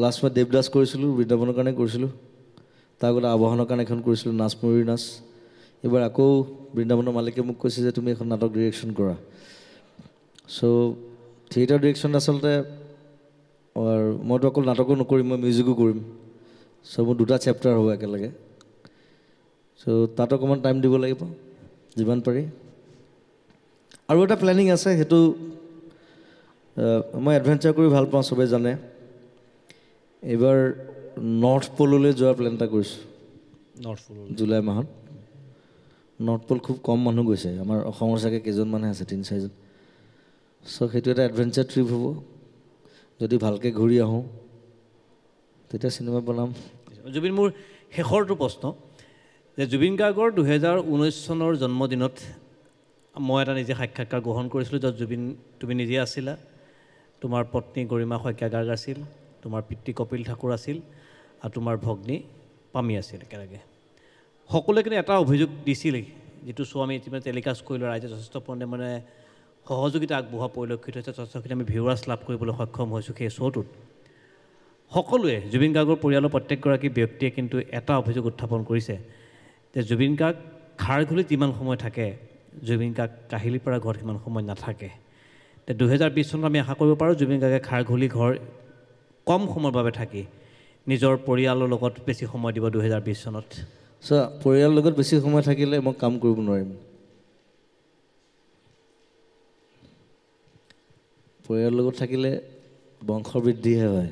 লাষ্ট মই দেৱদাস কৰিছিলোঁ বৃন্দাবনৰ কাৰণে কৰিছিলোঁ তাৰ আগতে আৱাহনৰ কাৰণে এখন কৰিছিলোঁ নাচ ময়ূৰী নাচ এইবাৰ আকৌ বৃন্দাবনৰ মালিকে মোক কৈছে যে তুমি এখন নাটক ডিৰেকশ্যন কৰা চ' থিয়েটাৰ ডিৰেকশ্যন আচলতে আৰু মইতো অকল নাটকো নকৰিম মই মিউজিকো কৰিম চ' মোৰ দুটা চেপ্টাৰ হ'ব একেলগে চ' তাত অকণমান টাইম দিব লাগিব যিমান পাৰি আৰু এটা প্লেনিং আছে সেইটো মই এডভেঞ্চাৰ কৰি ভাল পাওঁ চবেই জানে এইবাৰ নৰ্থ প'ললৈ যোৱাৰ প্লেন এটা কৰিছোঁ নৰ্থ প'ল জুলাই মাহত নৰ্থ প'ল খুব কম মানুহ গৈছে আমাৰ অসমৰ চাগে কেইজনমানহে আছে 3-4জন চ' সেইটো এটা এডভেঞ্চাৰ ট্ৰিপ হ'ব যদি ভালকৈ ঘূৰি আহোঁ তেতিয়া চিনেমা বনাম জুবিন মোৰ শেষৰটো প্ৰশ্ন যে জুবিন গাৰ্গৰ 2019 চনৰ জন্মদিনত মই এটা নিজে সাক্ষাৎকাৰ গ্ৰহণ কৰিছিলোঁ য'ত জুবিন তুমি নিজে আছিলা তোমাৰ পত্নী গৰিমা শইকীয়া গাৰ্গ আছিল তোমাৰ পিতৃ কপিল ঠাকুৰ আছিল আৰু তোমাৰ ভগ্নী পামী আছিল একেলগে সকলোৱে কিন্তু এটা অভিযোগ দিছিল যিটো শ্ব' আমি ইতিমধ্যে টেলিকাষ্ট কৰিলোঁ ৰাইজে যথেষ্ট পৰিমাণে সহযোগিতা আগবঢ়োৱা পৰিলক্ষিত হৈছে যথেষ্টখিনি আমি ভিউৱাৰ্ছ লাভ কৰিবলৈ সক্ষম হৈছোঁ সেই শ্ব'টোত সকলোৱে জুবিন গাৰ্গৰ পৰিয়ালৰ প্ৰত্যেকগৰাকী ব্যক্তিয়ে কিন্তু এটা অভিযোগ উত্থাপন কৰিছে যে জুবিন গাৰ্গ খাৰঘুলিত যিমান সময় থাকে জুবিন গাৰ্গ কাহিলীপাৰা ঘৰত সিমান সময় নাথাকে তে 2020 চনত আমি আশা কৰিব পাৰোঁ জুবিন গাৰ্গে খাৰঘুলি ঘৰ কম সময়ৰ বাবে থাকি নিজৰ পৰিয়ালৰ লগত বেছি সময় দিব 2020 চনত চ' পৰিয়ালৰ লগত বেছি সময় থাকিলে মই কাম কৰিব নোৱাৰিম পৰিয়ালৰ লগত থাকিলে বংশ বৃদ্ধিহে হয়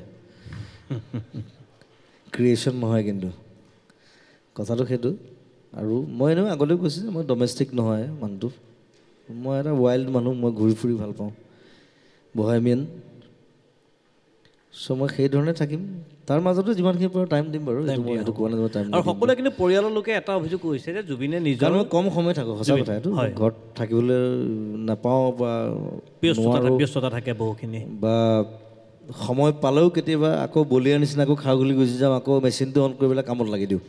ক্ৰিয়েশ্যন নহয় কিন্তু কথাটো সেইটো আৰু মই এনেও আগতেও কৈছোঁ যে মই ডমেষ্টিক নহয় মানুহটো মই এটা ৱাইল্ড মানুহ মই ঘূৰি ফুৰি ভাল পাওঁ বহেমিয়ান চ' মই সেই ধৰণে থাকিম তাৰ মাজতো যিমানখিনি পাৰোঁ টাইম দিম বাৰু সেইটো কোৱা নাই টাইম আৰু সকলোৱে কিন্তু পৰিয়ালৰ লোকে এটা অভিযোগ কৰিছে যে জুবিনে নিজৰ মই কম সময় থাকোঁ সঁচা কথা এইটো ঘৰত থাকিবলৈ নাপাওঁ বা ব্যস্ততা থাকে বহুখিনি বা সময় পালেও কেতিয়াবা আকৌ বলিয়াৰ নিচিনা আকৌ খাৰঘুলি গুচি যাওঁ আকৌ মেচিনটো অন কৰি পেলাই কামত লাগি দিওঁ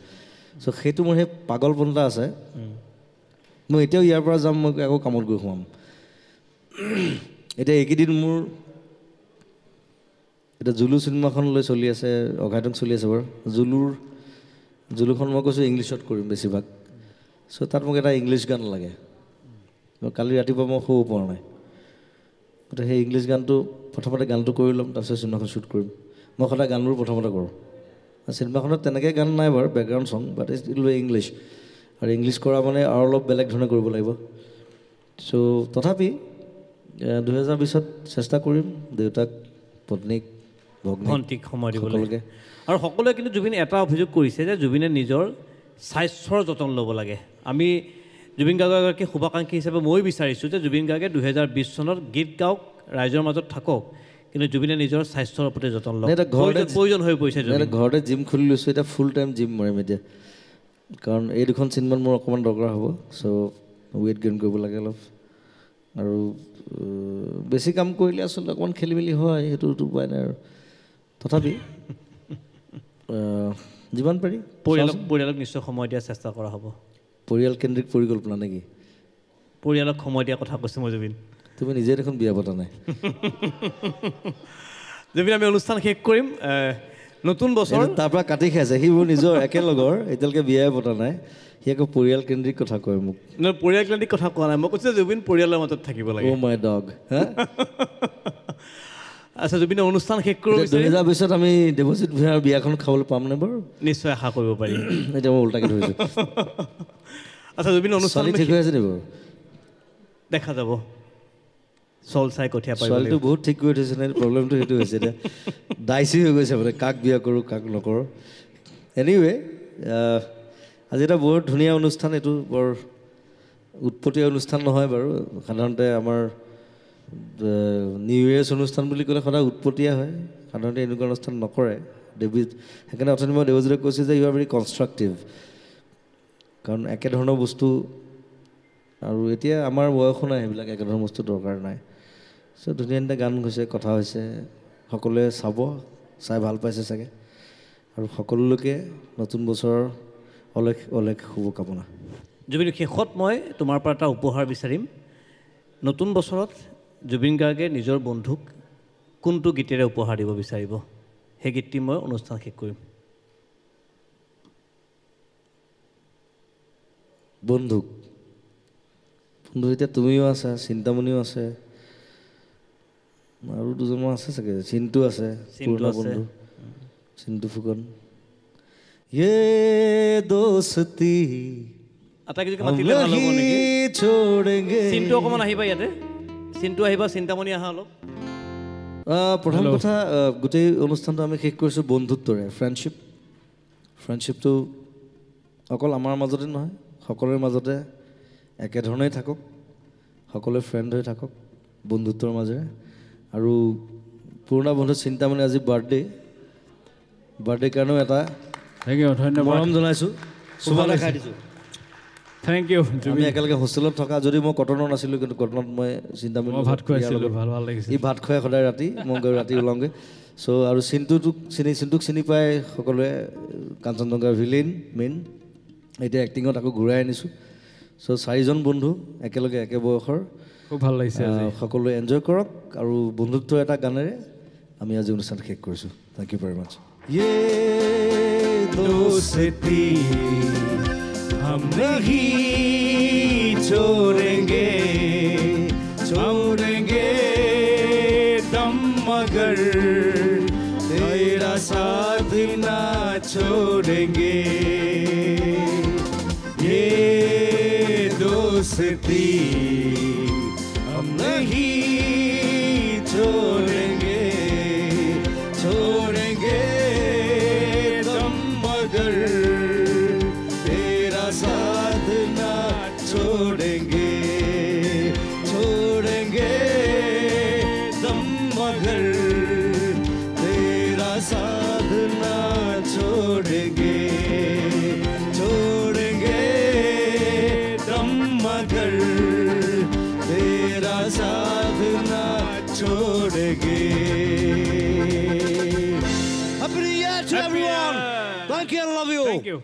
চ' সেইটো মোৰ সেই পাগলপন্থা আছে মই এতিয়াও ইয়াৰ পৰা যাম মই আকৌ কামত গৈ সোমাম এতিয়া এইকেইদিন মোৰ এতিয়া জুলু চিনেমাখন লৈ চলি আছে অঘাইটেং চলি আছে বাৰু জুলুখন মই কৈছোঁ ইংলিছত কৰিম বেছিভাগ চ' তাত মোক এটা ইংলিছ গান লাগে কালি ৰাতিপুৱা মই শুব পৰা নাই গতিকে সেই ইংলিছ গানটো প্ৰথমতে গানটো কৰি ল'ম তাৰপিছত চিনেমাখন শ্বুট কৰিম মই সদায় গানবোৰ প্ৰথমতে কৰোঁ চিনেমাখনত তেনেকৈ গান নাই বাৰু বেকগ্ৰাউণ্ড চং but it will be English আৰু ইংলিছ কৰা মানে আৰু অলপ বেলেগ ধৰণে কৰিব লাগিব চ' তথাপি 2020ত চেষ্টা কৰিম দেউতাক পত্নীক ভণ্টিক সময় দিবলৈ আৰু সকলোৱে কিন্তু জুবিন এটা অভিযোগ কৰিছে যে জুবিনে নিজৰ স্বাস্থ্যৰ যতন ল'ব লাগে আমি জুবিন গাৰ্গৰ এগৰাকী শুভাকাংক্ষী হিচাপে মই বিচাৰিছোঁ যে জুবিন গাৰ্গে 2020 চনত গীত গাওক ৰাইজৰ মাজত থাকক কিন্তু জুবিনে নিজৰ স্বাস্থ্যৰ প্ৰতি যতন লয় এটা ঘৰতে প্ৰয়োজন হৈ পৰিছে এটা ঘৰতে জিম খুলি লৈছোঁ এতিয়া ফুল টাইম জিম মাৰিম এতিয়া কাৰণ এই দুখন চিনেমাত মোৰ অকণমান দৰকাৰ হ'ব চ' ৱেইট গেইন কৰিব লাগে অলপ আৰু বেছি কাম কৰিলে আচলতে অকণমান খেলি মেলি হয় সেইটোতো উপায় নাই আৰু তথাপি যিমান পাৰি পৰিয়ালক নিশ্চয় সময় দিয়াৰ চেষ্টা কৰা হ'ব পৰিয়ালকেন্দ্ৰিক পৰিকল্পনা নেকি পৰিয়ালক সময় দিয়াৰ কথা কৈছোঁ মই জুবিন তুমি নিজে দেখোন বিয়া পতা নাই জুবিন আমি অনুষ্ঠান শেষ কৰিম নতুন বছৰ তাৰ পৰা কাটি খাইছে সি মোৰ নিজৰ একেলগৰ এতিয়ালৈকে বিয়াই পতা নাই সি আকৌ পৰিয়ালকেন্দ্ৰিক কথা কয় মোক পৰিয়ালকেন্দ্ৰিক কথা কোৱা নাই মই কৈছোঁ জুবিন পৰিয়ালৰ মাজত থাকিব লাগে অ' মাই ডগ হা আচ্ছা জুবিনে অনুষ্ঠান শেষ কৰিব 2020 আমি দেৱজিৎ ভূঞাৰ বিয়াখন খাবলৈ পামনে বাৰু নিশ্চয় আশা কৰিব পাৰি এতিয়া মই উল্টাকে ধৰিছোঁ আচ্ছা জুবিন অনুষ্ঠান ঠিক হৈ আছে নি বাৰু দেখা যাব চল চাই কঠীয়া পাৰিব ছোৱালীটো বহুত ঠিক কৰি থৈছে নে প্ৰব্লেমটো সেইটো হৈছে এতিয়া ডাইচি হৈ গৈছে মানে কাক বিয়া কৰোঁ কাক নকৰোঁ এনিৱে আজি এটা বহুত ধুনীয়া অনুষ্ঠান এইটো বৰ উৎপতীয়া অনুষ্ঠান নহয় বাৰু সাধাৰণতে আমাৰ নিউ ইয়েৰ্ছ অনুষ্ঠান বুলি ক'লে সদায় উৎপতীয়া হয় সাধাৰণতে এনেকুৱা অনুষ্ঠান নকৰে সেইকাৰণে অথনি মই দেৱজিতে কৈছোঁ যে ইউ আৰ ভেৰি কনষ্ট্ৰাক্টিভ কাৰণ একেধৰণৰ বস্তু আৰু এতিয়া আমাৰ বয়সো নাই সেইবিলাক একেধৰণৰ বস্তু দৰকাৰ নাই চ' ধুনীয়া ধুনীয়া গান হৈছে কথা হৈছে সকলোৱে চাই ভাল পাইছে চাগে আৰু সকলোলৈকে নতুন বছৰৰ অলেখ অলেখ শুভকামনা জুবিন শেষত মই তোমাৰ পৰা এটা উপহাৰ বিচাৰিম নতুন বছৰত জুবিন গাৰ্গে নিজৰ বন্ধুক কোনটো গীতেৰে উপহাৰ দিব বিচাৰিব সেই গীতটি মই অনুষ্ঠান শেষ কৰিম বন্ধু এতিয়া তুমিও আছা চিন্তামণিও আছে আৰু দুজনমান আছে চাগে চিন্তু আছে পুৰণা বন্ধু চিন্তু ফুকন ये दोस्ती আটাইকেইজনকে মাতিলে ভাল হ'ব নেকি চিন্তু অকণমান আহিবা ইয়াতে চিন্তু আহিবা চিন্তামণি আহা অলপ প্ৰথম কথা গোটেই অনুষ্ঠানটো আমি শেষ কৰিছোঁ বন্ধুত্বৰে ফ্ৰেণ্ডশ্বিপটো অকল আমাৰ মাজতে নহয় সকলোৰে মাজতে একেধৰণেই থাকক সকলোৱে ফ্ৰেণ্ড হৈ থাকক বন্ধুত্বৰ মাজেৰে আৰু পুৰণা বন্ধু চিন্তামণি আজি বাৰ্থডে কাৰণেও এটা ধন্যবাদ মৰম জনাইছোঁ চুবালে খাই দিছোঁ থেংক ইউ আমি একেলগে হোষ্টেলত থকা যদি মই কটনত নাছিলোঁ কিন্তু কটনত মই চিন্তামণি ভাত খুৱাইছিলোঁ ভাল লাগিছে ই ভাত খুৱাই সদায় ৰাতি মই গৈ ৰাতি ওলাওঁগৈ চ' আৰু চিন্তুক চিনি পাই সকলোৱে কাঞ্চনজংঘাৰ ভিলেইন মেইন এতিয়া এক্টিঙত আকৌ ঘূৰাই আনিছোঁ চ' 4জন বন্ধু একেলগে একে বয়সৰ খুব ভাল লাগিছে সকলোৱে এনজয় কৰক আৰু বন্ধুত্বৰ এটা গানেৰে আমি আজি অনুষ্ঠান শেষ কৰিছোঁ থেংক ইউ ভেৰি মাছ ये दोस्ती हम नहीं छोड़ेंगे दम मगर तेरा साथ ना छोड़ेंगे ये दोस्ती हम नहीं छोड़ेंगे दम मगर तेरा साथ ना छोड़ेंगे दम मगर तेरा साथ ना छोड़ेंगे दम मगर तेरा साथ ना छोड़ेंगे Happy New Year to everyone. Thank you and love you. Thank you.